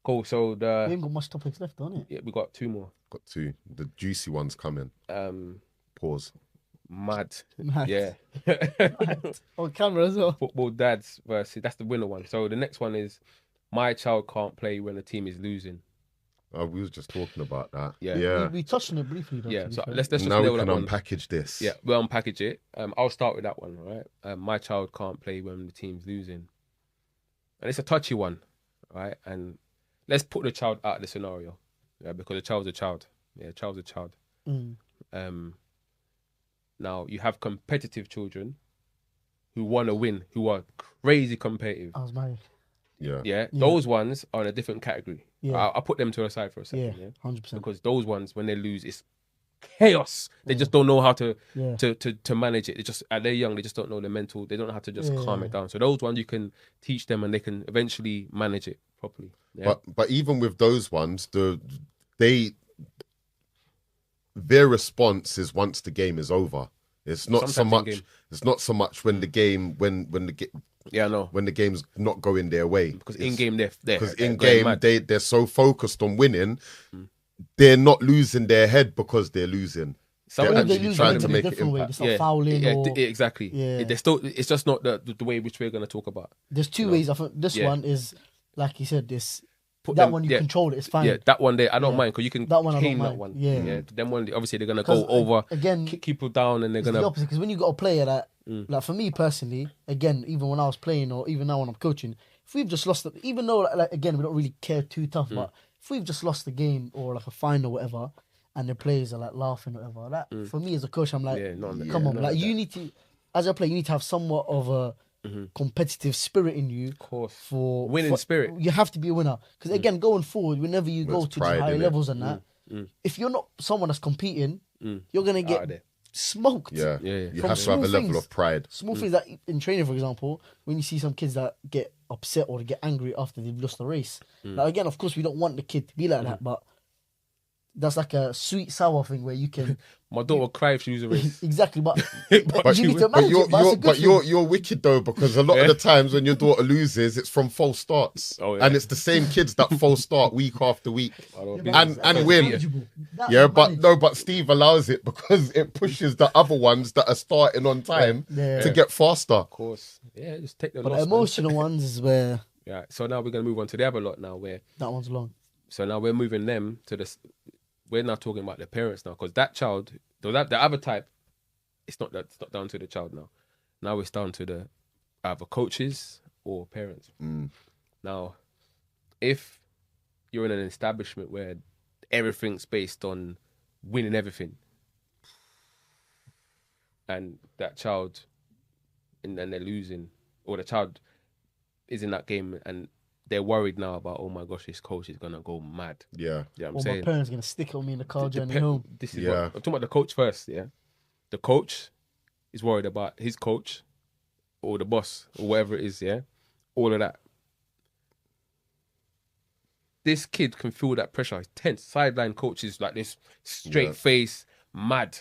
Cool. So We ain't got much topics left, don't it? yeah, we got 2 more. Got 2. The juicy ones coming. Pause. Mad. Mad. Yeah. On camera as well. Football dads versus, that's the winner one. So the next one is, my child can't play when the team is losing. We was just talking about that. Yeah. Yeah. We touched on it briefly, though. Yeah. to be So fair. let's just Now we nail can that one. unpackage this. Yeah, we'll unpackage it. I'll start with that one, all right? My child can't play when the team's losing. And it's a touchy one, right? And let's put the child out of the scenario, yeah, because the child's a child. Yeah, child's a child. Now, you have competitive children who want to win, who are crazy competitive. I was married. Yeah. Yeah, those ones are in a different category. Yeah. I'll put them to the side for a second. Yeah, Yeah, 100%. because those ones, when they lose, it's chaos. They just don't know how to Yeah. to manage it. They just, they're young. They just don't know the mental. They don't know how to just calm it down. So those ones you can teach them, and they can eventually manage it properly. Yeah? But even with those ones, their response is once the game is over. It's not so Sometimes in much. game. It's not so much when the game when Yeah, I know. when the game's not going their way. Because in game they're Because they're in going game mad. they're so focused on winning, they're not losing their head because they're losing. Some They're of them They actually lose trying it to in a make it different way. They impact. start fouling yeah, or... exactly. Yeah. They're still. It's just not the way which we're going to talk about. There's 2 ways. I think this Yeah. one is, like you said, this... Put that them- one you yeah. control it, it's fine. Yeah, that one there I don't Yeah. mind, because you can That one I don't cane that mind. one. Yeah. Them one obviously they're going to 'Cause, go over, again, kick people down, and they're It's going the to. opposite, because when you got a player that, like for me personally, again, even when I was playing or even now when I'm coaching, if we've just lost, even though like again we don't really care too tough, but if we've just lost the game or like a final or whatever, and the players are like laughing or whatever, that for me as a coach, I'm like, Yeah, not on the- come yeah, on, not like on you that. need to, as a player, you need to have somewhat of a competitive spirit in you. Of course. For Winning spirit. you have to be a winner, because again, going forward, whenever you go There's to pride the higher in it. levels and that, if you're not someone that's competing, you're gonna Out of get there. smoked. Yeah. Yeah, yeah. You From have to have a small level things. of pride. Small things that in training, for example, when you see some kids that get upset or get angry after they've lost the race. Now, again, of course, we don't want the kid to be like that, but that's like a sweet sour thing where you can My daughter will cry if she loses a race. exactly, but But you need to But manage it. But it's a good thing. you're wicked though, because a lot of the times when your daughter loses, it's from false starts, Oh, yeah. and it's the same kids that false start week after week, don't and win. That Yeah, is but managed. no, but Steve allows it because it pushes the other ones that are starting on time Yeah. to get faster. Of course. Yeah, just take the But loss. the man. emotional ones is where Yeah. So now we're going to move on to the other lot now, where that one's long. so now we're moving them to the. We're now talking about the parents now, because that child, the other type, it's not down to the child now. Now it's down to the either coaches or parents. Now, if you're in an establishment where everything's based on winning everything, and that child, and then they're losing, or the child is in that game and they're worried now about, oh my gosh, this coach is gonna go mad. Yeah, Yeah, I'm Or my saying. parents gonna stick it on me in the car journey home. This is Yeah. what I'm talking about. The coach first. Yeah, the coach is worried about his coach or the boss or whatever it is. Yeah, all of that. This kid can feel that pressure. He's tense. Sideline coach is like this straight Yeah. face, mad,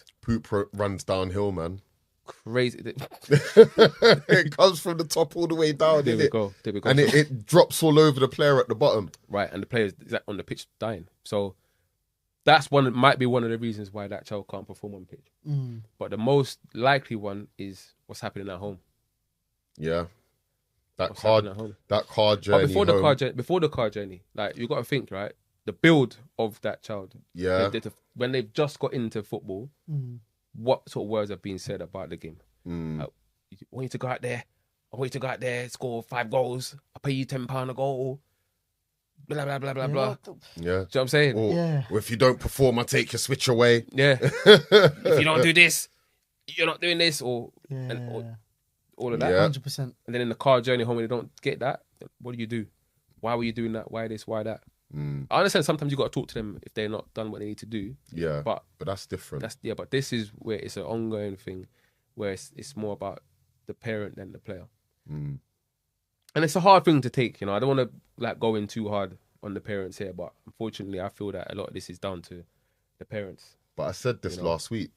runs downhill, man. crazy. It comes from the top all the way down, There innit? we go. There we go. And it drops all over the player at the bottom. Right, and the players on the pitch dying. So that's might be one of the reasons why that child can't perform on pitch. But the most likely one is what's happening at home. Yeah, that What's car happening at home. journey. But before home. the car journey, like you got to think, right? the build of that child. Yeah. When they've just got into football, what sort of words are being said about the game? I want you to go out there. I want you to go out there, score 5 goals. I'll pay you £10 a goal. Blah, blah, blah, blah, blah. Yeah. Do you know what I'm saying? Or if you don't perform, I take your switch away. Yeah. If you don't do this, you're not doing this. Or all of that. Yeah. 100%. And then in the car journey home, when they don't get that, what do? Why were you doing that? Why this? Why that? I understand sometimes you got to talk to them if they're not done what they need to do. Yeah. But that's different. But this is where it's an ongoing thing, where it's more about the parent than the player. And it's a hard thing to take, you know. I don't want to like go in too hard on the parents here, but unfortunately, I feel that a lot of this is down to the parents. But I said this last week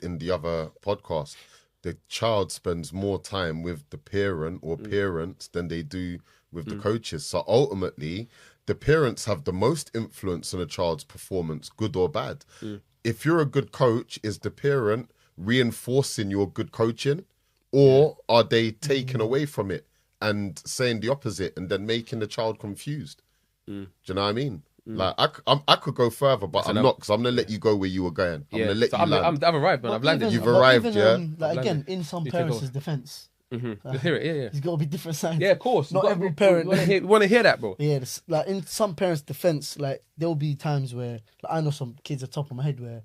in the other podcast. The child spends more time with the parent or parents than they do with the coaches. So ultimately, the parents have the most influence on a child's performance, good or bad. If you're a good coach, is the parent reinforcing your good coaching, or are they taking away from it and saying the opposite and then making the child confused? Do you know what I mean? Like I could go further, but I'm not, because I'm gonna let you go where you were going. I'm gonna let you land. I've arrived, man. I've landed. You've arrived, yeah. Like again, in some parents' defense, Let's hear it. Yeah. there's got to be different sides. Yeah, of course. Not every parent. We want to hear that, bro. Yeah, like in some parents' defense, like there'll be times where like, I know some kids at the top of my head where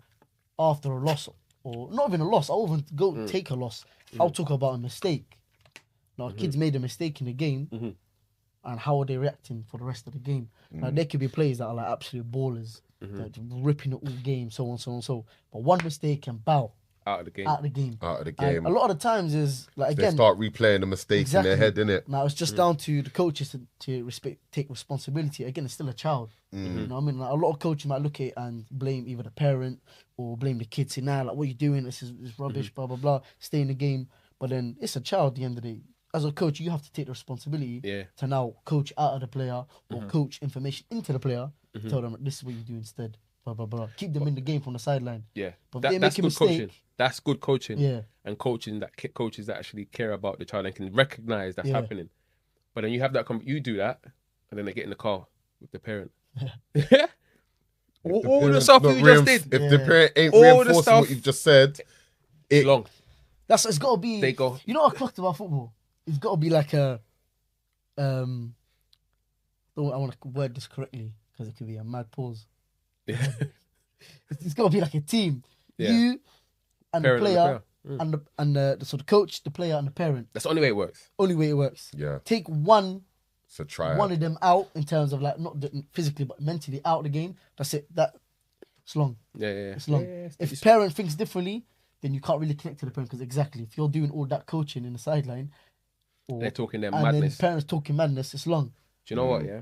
after a loss, or not even a loss, I'll even go take a loss. I'll talk about a mistake. Now, kids made a mistake in the game, and how are they reacting for the rest of the game? Now, there could be players that are like absolute ballers, that ripping it all game, so on, so on, so. But one mistake can bow Out of the game. And a lot of the times is like again they start replaying the mistakes in their head, innit? Now it's just down to the coaches to take responsibility. Again, it's still a child. You know what I mean? Like, a lot of coaches might look at it and blame either the parent or blame the kid, saying, "Nah, like what are you doing? This is rubbish." Blah blah blah. Stay in the game, but then it's a child. At the end of the day, as a coach, you have to take the responsibility to now coach out of the player or coach information into the player. Tell them this is what you do instead. Blah blah blah. Keep them in the game from the sideline. Yeah, but that's they make a good mistake. coaching. That's good coaching. Yeah, and coaches that actually care about the child and can recognize that's happening. But then you have that. You do that, and then they get in the car with the parent. All the stuff you just did. If the parent ain't all reinforcing what you've just said, it's long. It's got to be. They go. You know what I clocked about football? It's got to be like a. I want to word this correctly because it could be a mad pause. Yeah. It's got to be like a team. Yeah. You and Parent the player and the coach, the player and the parent. That's the only way it works. Only way it works. Yeah. Take one of them out in terms of like not physically but mentally out of the game. That's it. It's long. Yeah. It's long. If the parent thinks differently, then you can't really connect to the parent, because exactly if you're doing all that coaching in the sideline, they're talking their and madness. then the parents talking madness, it's long. Do you know what? Yeah.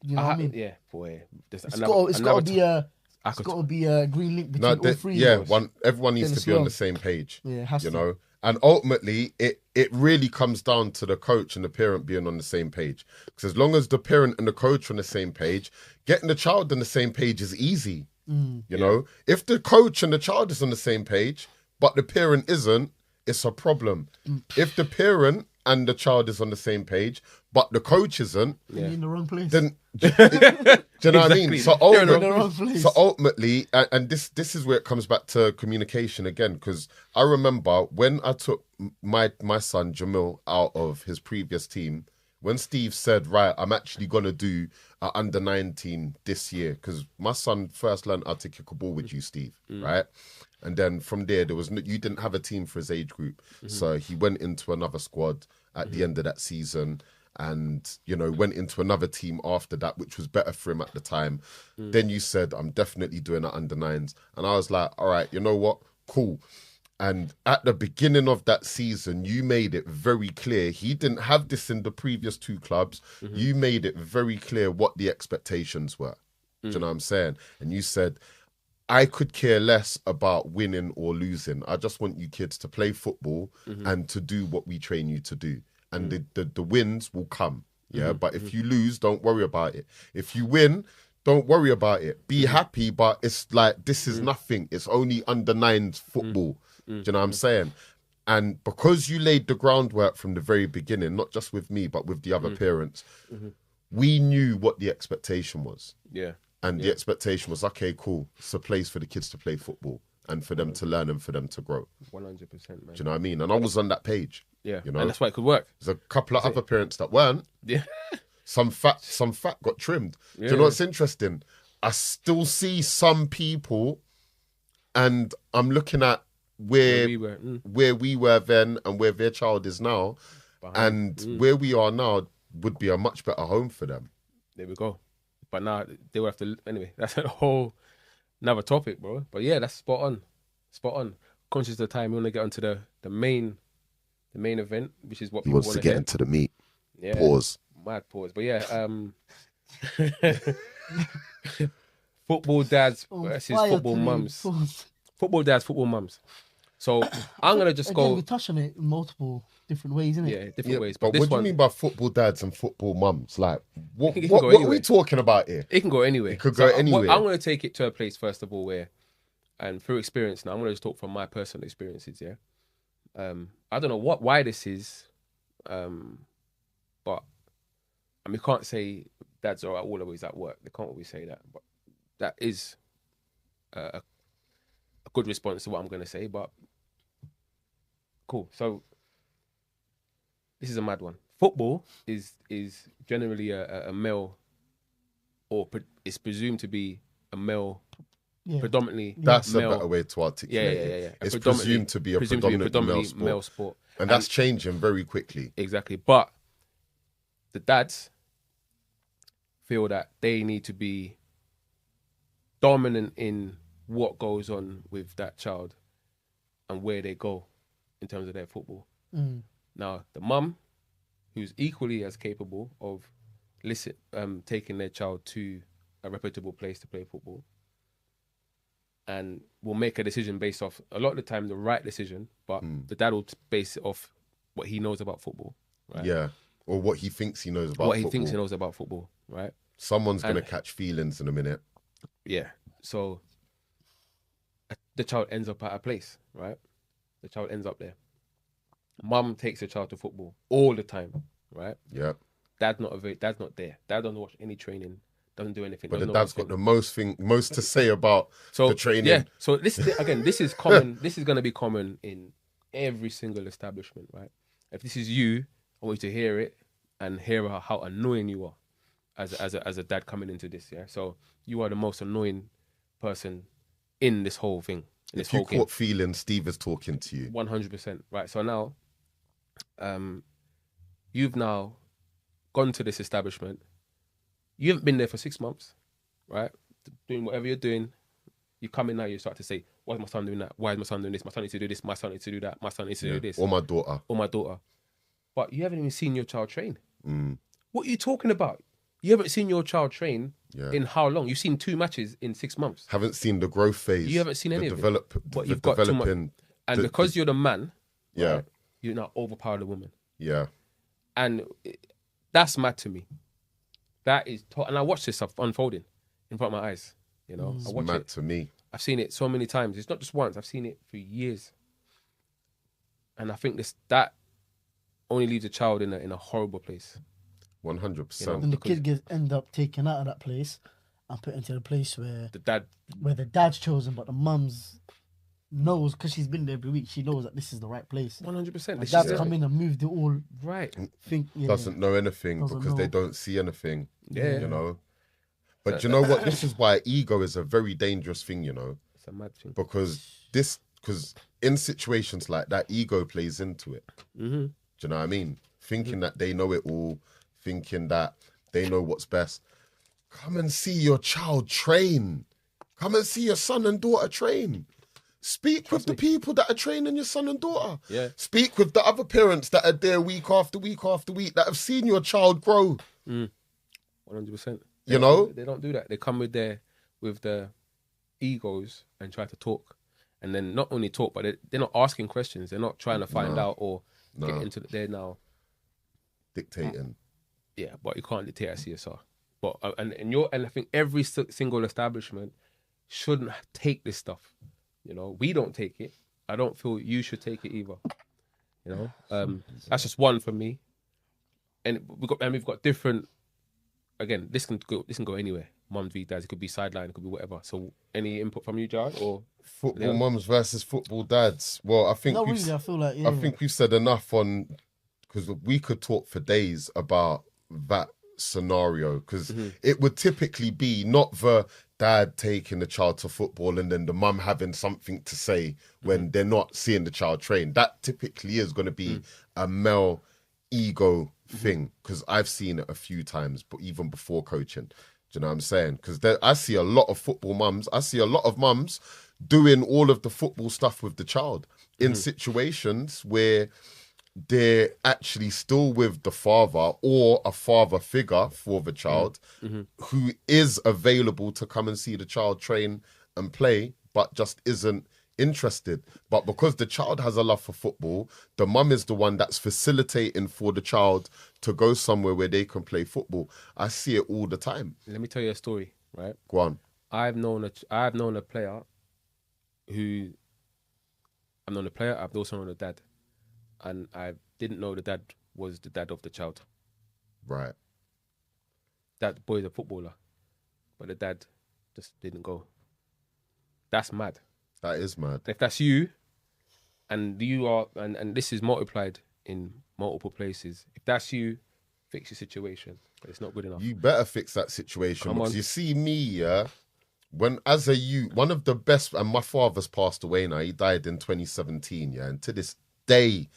You know what I mean? Yeah, boy. It's got to be a green link between all three. Yeah, everyone needs to be on the same page. Yeah, it has to. know. And ultimately, it really comes down to the coach and the parent being on the same page. Because as long as the parent and the coach are on the same page, getting the child on the same page is easy. You know, if the coach and the child is on the same page, but the parent isn't, it's a problem. If the parent and the child is on the same page, but the coach isn't, you're in the wrong place. then do you know what I mean? So ultimately, and this is where it comes back to communication again. Because I remember when I took my son Jamil out of his previous team, when Steve said, "Right, I'm actually gonna do under 19 this year," because my son first learned how to kick a ball with you, Steve, right? And then from there, you didn't have a team for his age group, so he went into another squad at the end of that season. And, went into another team after that, which was better for him at the time. Then you said, "I'm definitely doing it under 9s." And I was like, all right, you know what? Cool. And at the beginning of that season, you made it very clear. He didn't have this in the previous 2 clubs. You made it very clear what the expectations were. Do you know what I'm saying? And you said, I could care less about winning or losing. I just want you kids to play football and to do what we train you to do. And the wins will come, but if you lose, don't worry about it. If you win, don't worry about it. Be happy, but it's like, this is nothing. It's only under 9s football. Do you know what I'm saying? And because you laid the groundwork from the very beginning, not just with me, but with the other parents, we knew what the expectation was. Yeah. And the expectation was, okay, cool. It's a place for the kids to play football and for them to learn and for them to grow. 100%, man. Do you know what I mean? And I was on that page. Yeah. You know? And that's why it could work. There's a couple of other parents that weren't. Yeah. Some fat got trimmed. Do you know what's interesting? I still see some people, and I'm looking at where we were then and where their child is now, where we are now would be a much better home for them. There we go. But now they will have to. Anyway, that's a whole another topic, bro. But yeah, that's spot on. Spot on. Conscious of the time, we want to get onto the main event, which is what He people wants to get into the meat. Yeah. Pause. Mad pause. But yeah, football dads versus football mums. Football dads, football mums. So I'm gonna just go. We touch on it in multiple different ways, isn't it? Yeah, different ways. But this what do one, you mean by football dads and football mums? Like, what go are we talking about here? It can go anywhere. It could go anywhere. I'm gonna take it to a place first of all where, and through experience now, I'm gonna just talk from my personal experiences. Yeah. I don't know why this is, but I mean, you can't say dads are always at work. They can't always say that, but that is a good response to what I'm going to say. But cool. So this is a mad one. Football is generally a male, or is presumed to be a male, predominantly. That's male. a better way to articulate it. Yeah. It's presumed to be a predominantly male sport. And that's changing very quickly. Exactly. But the dads feel that they need to be dominant in what goes on with that child and where they go in terms of their football. Now, the mum, who's equally as capable of taking their child to a reputable place to play football, and will make a decision based off, a lot of the time, the right decision, but the dad will base it off what he knows about football. Right? Yeah. Or what he thinks he knows about what football. he thinks he knows about football, right? Someone's going to catch feelings in a minute. Yeah. So the child ends up at a place, right? The child ends up there. Mum takes the child to football all the time, right? Yeah. Dad's not there. Dad doesn't watch any training, doesn't do anything. But the dad's got the most to say about the training. Yeah. So this is common. This is going to be common in every single establishment, right? If this is you, I want you to hear it and hear how annoying you are as a dad coming into this. Yeah. So you are the most annoying person in this whole thing. If you caught feeling, Steve is talking to you. 100%. Right. So now, you've now gone to this establishment. You haven't been there for 6 months, right? Doing whatever you're doing. You come in now, you start to say, why is my son doing that? Why is my son doing this? My son needs to do this. My son needs to do that. My son needs to do this. Or my daughter. But you haven't even seen your child train. What are you talking about? You haven't seen your child train in how long? You've seen 2 matches in 6 months. Haven't seen the growth phase. You haven't seen any of it. But you've got too much. And because you're the man, right, you now overpower the woman. Yeah. And that's mad to me. That is, and I watched this stuff unfolding in front of my eyes. You know, I watch mad to me. I've seen it so many times. It's not just once. I've seen it for years. And I think that only leaves a child in a horrible place. 100%. You know, and the kid end up taken out of that place and put into a place where the dad's chosen, but the mum's knows, because she's been there every week, she knows that this is the right place. 100%. The dad's come in and moved it all right. Doesn't know anything because they don't see anything. Yeah. You know. But you know what? This is why ego is a very dangerous thing, you know. It's a mad thing. Because in situations like that, ego plays into it. Do you know what I mean? Thinking that they know it all, thinking that they know what's best. Come and see your child train. Come and see your son and daughter train. Speak with the people that are training your son and daughter. Yeah. Speak with the other parents that are there week after week after week that have seen your child grow. 100%. You know? They don't do that. They come with the egos and try to talk. And then not only talk, but they're not asking questions. They're not trying to find out or get into they're now dictating. Yeah, but you can't dictate at CSR. But and I think every single establishment shouldn't take this stuff. You know, we don't take it. I don't feel you should take it either. You know, that's just one for me. And we've got different again, this can go anywhere. Mums v dads, it could be sideline, it could be whatever. So, any input from you, Jawad, or football mums versus football dads? Well, I think not really. I feel like I think we've said enough on, because we could talk for days about that scenario, because it would typically be not the dad taking the child to football and then the mum having something to say when they're not seeing the child train. That typically is going to be a male ego thing, because I've seen it a few times, but even before coaching. Do you know what I'm saying? Because I see a lot of football mums. I see a lot of mums doing all of the football stuff with the child in situations where they're actually still with the father or a father figure for the child who is available to come and see the child train and play, but just isn't interested. But because the child has a love for football, the mum is the one that's facilitating for the child to go somewhere where they can play football. I see it all the time. Let me tell you a story, right? Go on. I've known a player who... I've known a player, I've also known a dad. And I didn't know the dad was the dad of the child. Right. That boy's a footballer, but the dad just didn't go. That's mad. That is mad. If that's you, and you are, and this is multiplied in multiple places, if that's you, fix your situation. But it's not good enough. You better fix that situation. Come on. Because you see me, yeah, when as a youth, one of the best, and my father's passed away now, he died in 2017, yeah, and to this day,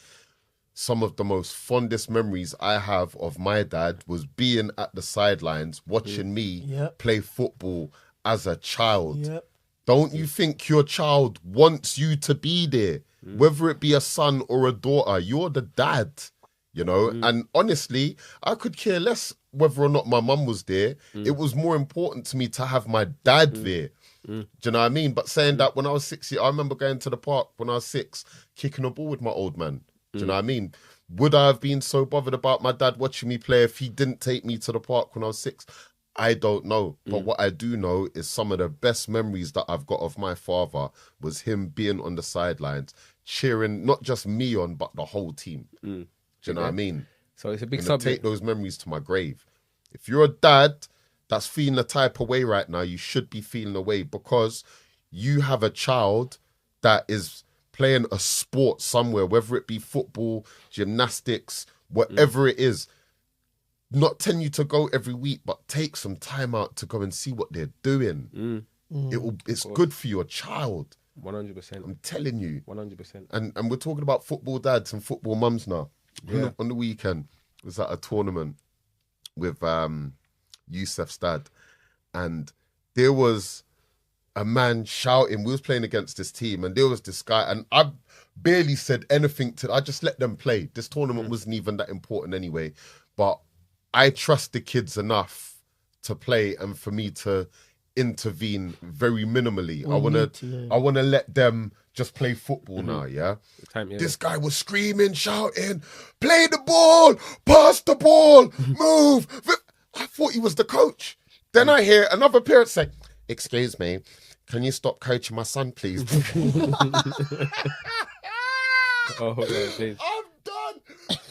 some of the most fondest memories I have of my dad was being at the sidelines, watching me play football as a child. Yep. Don't you think your child wants you to be there? Whether it be a son or a daughter, you're the dad, you know? And honestly, I could care less whether or not my mum was there. It was more important to me to have my dad there. Do you know what I mean? But saying that, when I was 6 years, I remember going to the park when I was 6, kicking a ball with my old man. Do you know what I mean? Would I have been so bothered about my dad watching me play if he didn't take me to the park when I was 6? I don't know. But what I do know is some of the best memories that I've got of my father was him being on the sidelines, cheering not just me on, but the whole team. Do you know what I mean? So it's a big And subject. take those memories to my grave. If you're a dad that's feeling the type of way right now, you should be feeling the way, because you have a child that is playing a sport somewhere, whether it be football, gymnastics, whatever it is. Not telling you to go every week, but take some time out to go and see what they're doing. It's good for your child. 100%. I'm telling you. 100%. And we're talking about football dads and football mums now. Yeah. On the weekend, I was at a tournament with Yusuf's dad, and there was a man shouting. We was playing against this team, and there was this guy, and I barely said anything I just let them play. This tournament wasn't even that important anyway, but I trust the kids enough to play and for me to intervene very minimally. I wanna let them just play football now, yeah? This guy was screaming, shouting, play the ball, pass the ball, move. I thought he was the coach. Then I hear another parent say, excuse me, can you stop coaching my son, please? Oh, yeah, I'm done.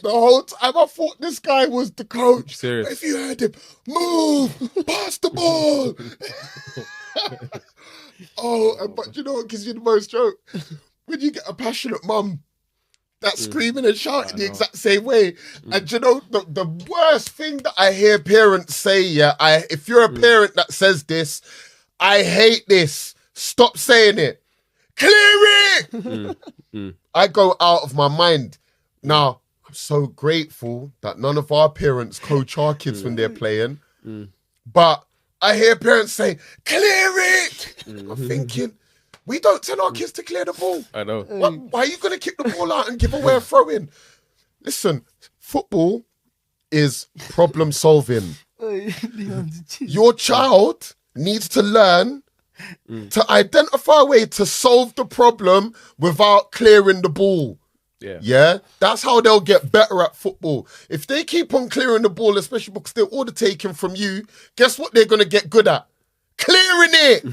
The whole time I thought this guy was the coach. Serious. If you heard him, move, pass the ball. But you know what gives you the most joke? When you get a passionate mum that's screaming and shouting the exact same way. And you know, the worst thing that I hear parents say, if you're a parent that says this, I hate this, stop saying it. Clear it! I go out of my mind. Now, I'm so grateful that none of our parents coach our kids when they're playing. But I hear parents say, clear it! I'm thinking, we don't tell our kids to clear the ball. I know. Why are you going to kick the ball out and give away a throw-in? Listen, football is problem solving. Your child needs to learn to identify a way to solve the problem without clearing the ball. Yeah, that's how they'll get better at football. If they keep on clearing the ball, especially because they're all taking from you, guess what they're going to get good at? clearing it.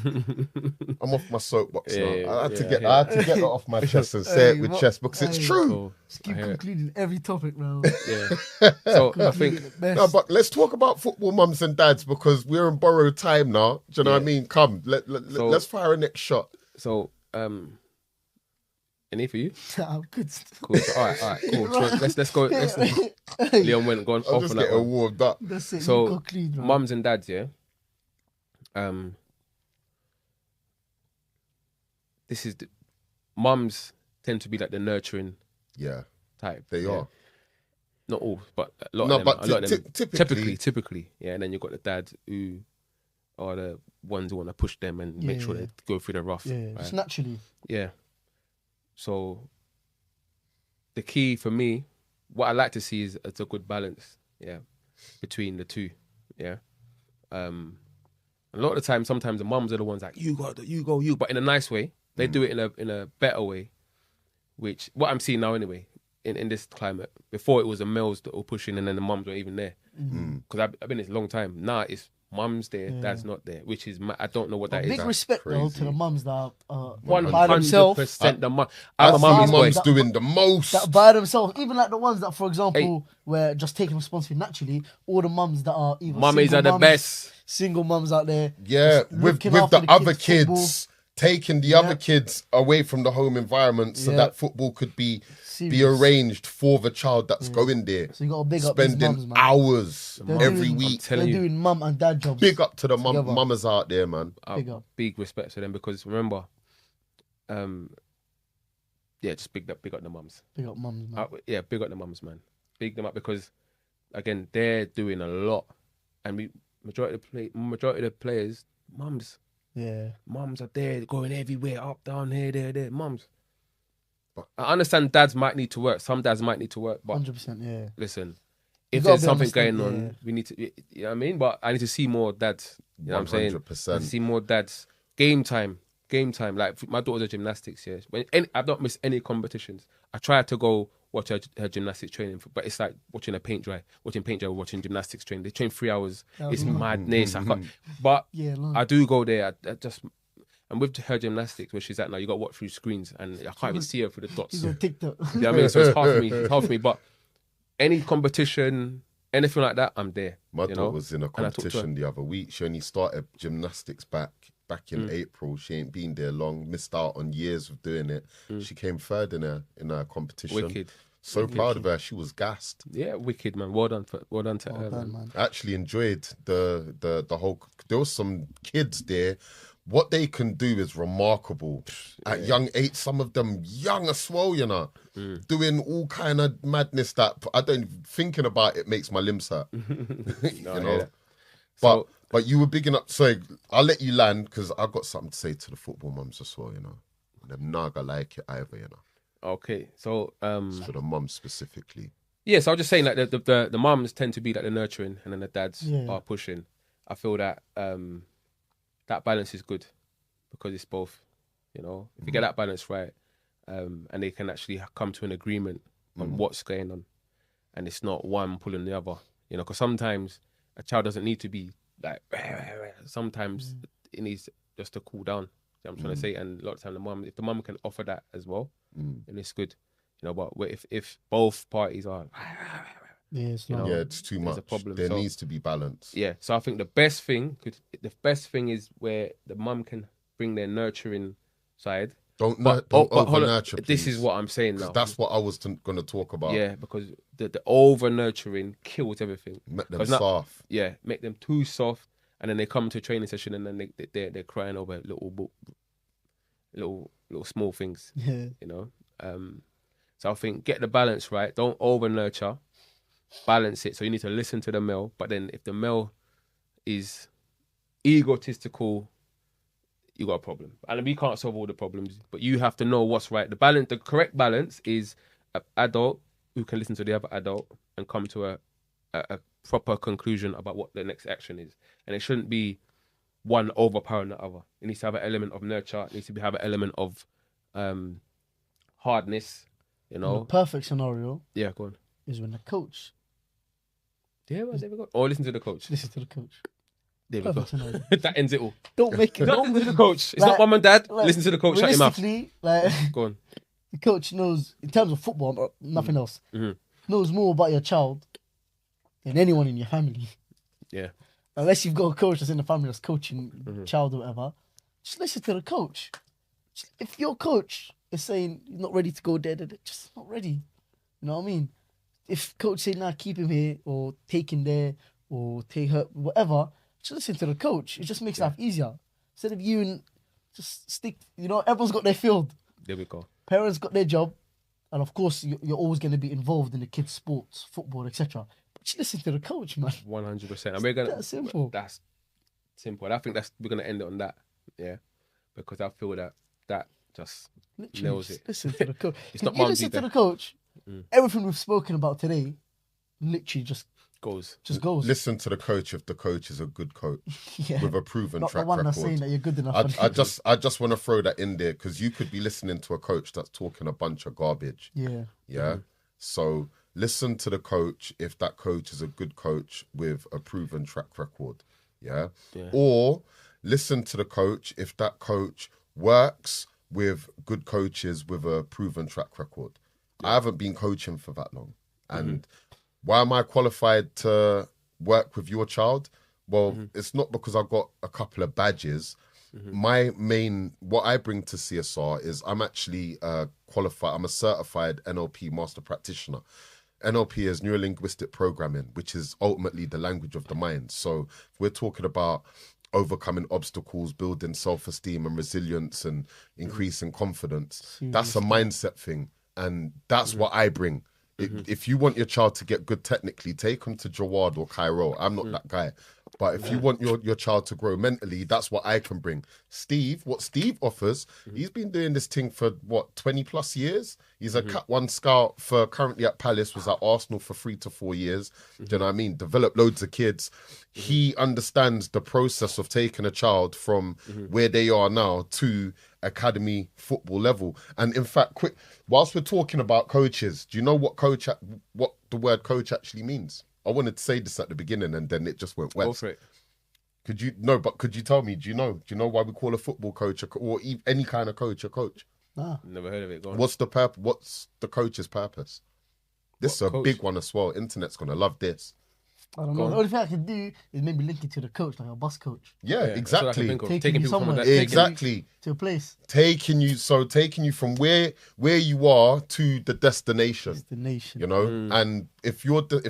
I'm off my soapbox now. I had to get that off my chest and say it with chest because it's true. Cool. Just keep concluding every topic now. Yeah. So I think no, but let's talk about football mums and dads because we're in borrowed time now. Do you know what I mean? Come, let's fire a next shot. So any for you? I'm good. Cool. So, all right, cool. So let's go. Leon went gone I'll off just on get that a one. warmed up. That's it. So you conclude, man. mums and dads, yeah. This is mums tend to be like the nurturing type. They are. Not all, but a lot of them. Typically, yeah. And then you've got the dads who are the ones who want to push them and make sure they go through the rough. Yeah, just naturally. Yeah. So the key for me, what I like to see is it's a good balance, between the two, A lot of the time, sometimes the mums are the ones like you go, but in a nice way. They do it in a better way, which what I'm seeing now anyway in this climate. Before it was the males that were pushing and then the mums were even there. Because I've been in this a long time. Now it's mums there, dad's not there, which is I don't know what that is. Big respect though to the mums that are 100% the mum. I'm a mummy's boy. Doing the most that by themselves. Even like the ones that, for example, were just taking responsibility naturally. All the mums that are even mummies are the best. Single mums out there. Yeah, with the other kids. Taking the other kids away from the home environment so that football could be arranged for the child that's going there. So you got to big up these spending mums, man. hours every week. They're doing mum and dad jobs. Big up to the mamas out there, man. Big up. Big respect to them because remember, just big up the mums. Big up mums, man. Big up the mums, man. Big them up because again they're doing a lot, and majority of the players, mums. Yeah, mums are there, going everywhere, up, down, here, there. Mums. But I understand dads might need to work. Some dads might need to work, but 100%. Yeah. Listen, if there's something going on, we need to. You know what I mean? But I need to see more dads. You know what I'm saying? 100%. I need to see more dads. Game time. Like my daughter's gymnastics. Yeah, I don't miss any competitions. I try to go watch her gymnastics training, but it's like watching paint dry, watching gymnastics training. They train 3 hours. It's madness. I can't, but I do go there. I just and with her gymnastics, where she's at now, you got to watch through screens, and I can't even see her through the dots. She's on TikTok. You know what I mean? So it's hard for me. It's hard for me. But any competition, anything like that, I'm there. My daughter was in a competition the other week. She only started gymnastics back in April. She ain't been there long. Missed out on years of doing it. She came third in a competition. Wicked. So proud of her. She was gassed. Yeah, wicked, man. Well done to her, man. I actually enjoyed the whole. There was some kids there. What they can do is remarkable. At young age, some of them young as well, you know, doing all kind of madness that I don't. Thinking about it makes my limbs hurt. You know, but you were bigging up. Sorry, I'll let you land because I've got something to say to the football mums as well. You know, them naga like it either. You know. Okay, so for the mums specifically. Yeah, so I was just saying like the mums tend to be like the nurturing, and then the dads are pushing. I feel that that balance is good because it's both. You know, if you get that balance right, and they can actually come to an agreement on what's going on, and it's not one pulling the other. You know, because sometimes a child doesn't need to be like. Sometimes it needs just to cool down. You know what I'm trying to say, and a lot of time if the mum can offer that as well, then it's good. You know, but if both parties are, it's too much. A problem. There needs to be balance. Yeah, so I think the best thing is where the mum can bring their nurturing side. Don't over nurture. This is what I'm saying now. That's what I was going to talk about. Yeah, because the over nurturing kills everything. Make them soft. Yeah, make them too soft. And then they come to a training session and then they're crying over little small things. Yeah. You know? So I think get the balance right. Don't over nurture. Balance it. So you need to listen to the male. But then if the male is egotistical, you got a problem. And we can't solve all the problems, but you have to know what's right. The correct balance is an adult who can listen to the other adult and come to a proper conclusion about what the next action is. And it shouldn't be one overpowering the other. It needs to have an element of nurture. It needs to have an element of hardness, you know. The perfect scenario go on. is when the coach... Yeah, well, there we go. Or listen to the coach. Listen to the coach. There we go. Perfect analogy. That ends it all. Don't make it. Don't listen to the coach. It's not Like- mum and dad. like, Listen to the coach. Shut your mouth. Realistically, like Go on. the coach knows in terms of football, nothing else. Mhm. Knows more about your child than anyone in your family. Yeah. Unless you've got a coach that's in the family that's coaching Mm-hmm. child or whatever, just listen to the coach. If your coach is saying you're not ready to go there, just not ready. You know what I mean? If coach say nah, keep him here or take him there or take her, whatever, just listen to the coach. It just makes life easier. Instead of you and just stick, everyone's got their field. There we go. Parents got their job. And of course, you're always going to be involved in the kids' sports, football, etc. But just listen to the coach, man. 100%. And we're gonna. That's simple. That's simple. I think we're gonna end it on that. Yeah. Because I feel that just Literally, nails just it. listen to the coach. It's If not you mums listen to either. the coach, everything we've spoken about today, literally just goes. goes. Listen to the coach if the coach is a good coach Yeah. with a proven Not the track one record. that's saying that you're good enough. I just want to throw that in there because you could be listening to a coach that's talking a bunch of garbage. Yeah. Yeah. So listen to the coach if that coach is a good coach with a proven track record. Yeah. Or listen to the coach if that coach works with good coaches with a proven track record. I haven't been coaching for that long. And why am I qualified to work with your child? Well, it's not because I've got a couple of badges. What I bring to CSR is I'm actually qualified. I'm a certified NLP master practitioner. NLP is neuro-linguistic programming, which is ultimately the language of the mind. So we're talking about overcoming obstacles, building self-esteem and resilience and increasing confidence. That's a mindset thing. And that's what I bring. If you want your child to get good technically, take them to Jawad or Cairo. I'm not that guy. But if you want your child to grow mentally, that's what I can bring. What Steve offers, he's been doing this thing for, 20 plus years? He's a Cat 1 scout for currently at Palace, was at Arsenal for 3 to 4 years. Do you know what I mean? Developed loads of kids. He understands the process of taking a child from where they are now to academy football level. And in fact, whilst we're talking about coaches, do you know what the word coach actually means? I wanted to say this at the beginning and then it just went west. Go for it. Could you tell me, do you know why we call a football coach or any kind of coach a coach? Nah. Never heard of it. Go on. What's the coach's purpose? This is a coach? big one as well. Internet's going to love this. I don't know. The only thing I can do is maybe link it to the coach, like a bus coach, Yeah, That's what I can exactly. think of. Taking Taking you people from somewhere. that. Exactly. to a place. Taking you from where you are to the destination. Destination. You know, and if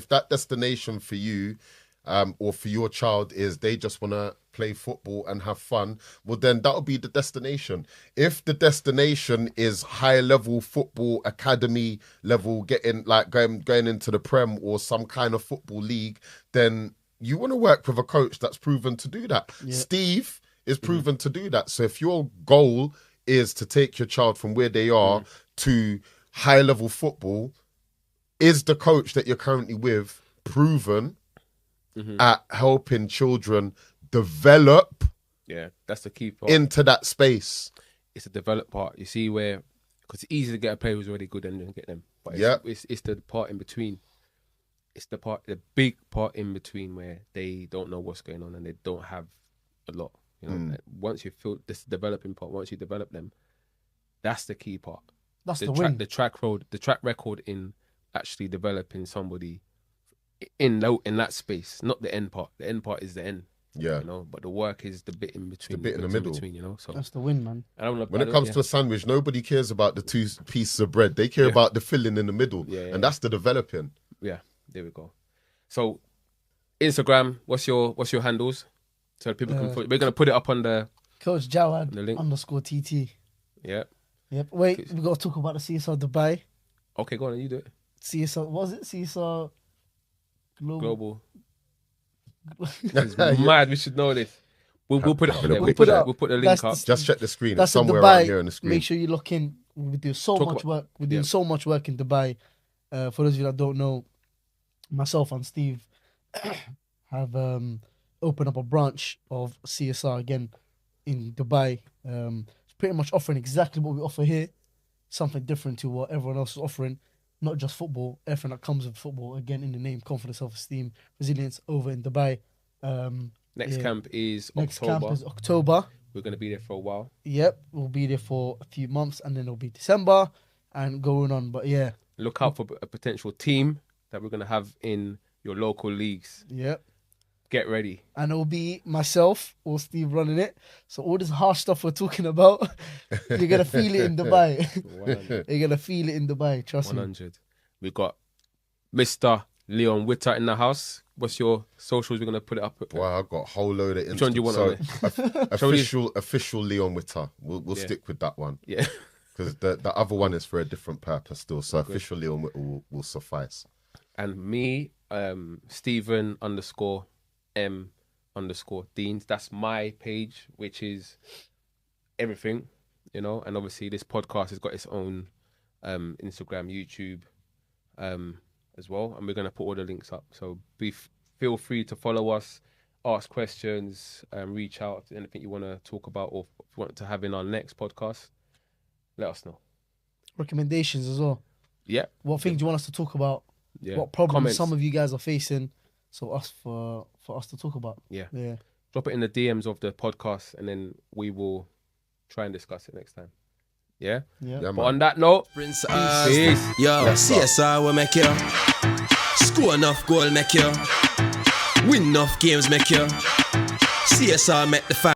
that destination for you or for your child is they just want to play football and have fun, well then that'll be the destination. If the destination is high level football academy level, going into the Prem or some kind of football league, then you want to work with a coach that's proven to do that. Yeah. Steve is proven to do that. So if your goal is to take your child from where they are to high level football, is the coach that you're currently with proven at helping children develop Yeah, that's the key part. into that space? It's the develop part. You see where, because it's easy to get a player who's already good and then get them. But it's the part in between. It's the big part in between where they don't know what's going on and they don't have a lot. You know, like, once you feel this developing part, once you develop them, that's the key part. That's the win. The track record in actually developing somebody in that space, not the end part. The end part is the end. Yeah. You know, but the work is the bit in between. The bit in the middle. Between, you know, so That's the win, man. When it comes to a sandwich, nobody cares about the 2 pieces of bread. They care about the filling in the middle. And that's the developing. Yeah, there we go. So Instagram, what's your handles? So people can we're gonna put it up on the Coach Jawad the link. _TT. Yeah. Yep. Wait, we got to talk about the CSR Dubai. Okay, go on, you do it. CSR, what was it? CSR Global. It's mad. We should know this. We'll put it up there. We'll put the link That's up. Just check the screen. That's It's somewhere in Dubai. around here on the screen. Make sure you look in. We do so Talk much about- work. We're doing so much work in Dubai. For those of you that don't know, myself and Steve have opened up a branch of CSR again in Dubai. It's pretty much offering exactly what we offer here, something different to what everyone else is offering. Not just football, everything that comes with football. Again, in the name, confidence, self-esteem, resilience. Over in Dubai. Next camp is Next October. camp is October. We're going to be there for a while. Yep, we'll be there for a few months, and then it'll be December and going on. But yeah, look out for a potential team that we're going to have in your local leagues. Yep. Get ready. And it'll be myself or Steve running it. So all this harsh stuff we're talking about, you're going to feel it in Dubai. You're going to feel it in Dubai, trust 100. me. We got Mr. Leon Witter in the house. What's your socials? We're going to put it up. Well, I've got a whole load of Which one do you want on it? Official Leon Witter. We'll stick with that one. Yeah. Because the other one is for a different purpose still. So official Leon Witter will suffice. And me, Stephen_M_Deans. That's my page, which is everything, you know. And obviously this podcast has got its own Instagram, YouTube, as well, and we're going to put all the links up, so feel free to follow us, ask questions, reach out to anything you want to talk about, or if you want to have in our next podcast, let us know. Recommendations as well. Yeah. What things do you want us to talk about? Yeah. What problems Comments. some of you guys are facing, so for us to talk about. Yeah. Yeah. Drop it in the DMs of the podcast, and then we will try and discuss it next time. Yeah? Yeah. But on that note, Prince peace. Yo, CSR will make you score enough goal, make you win enough games, make you CSR make the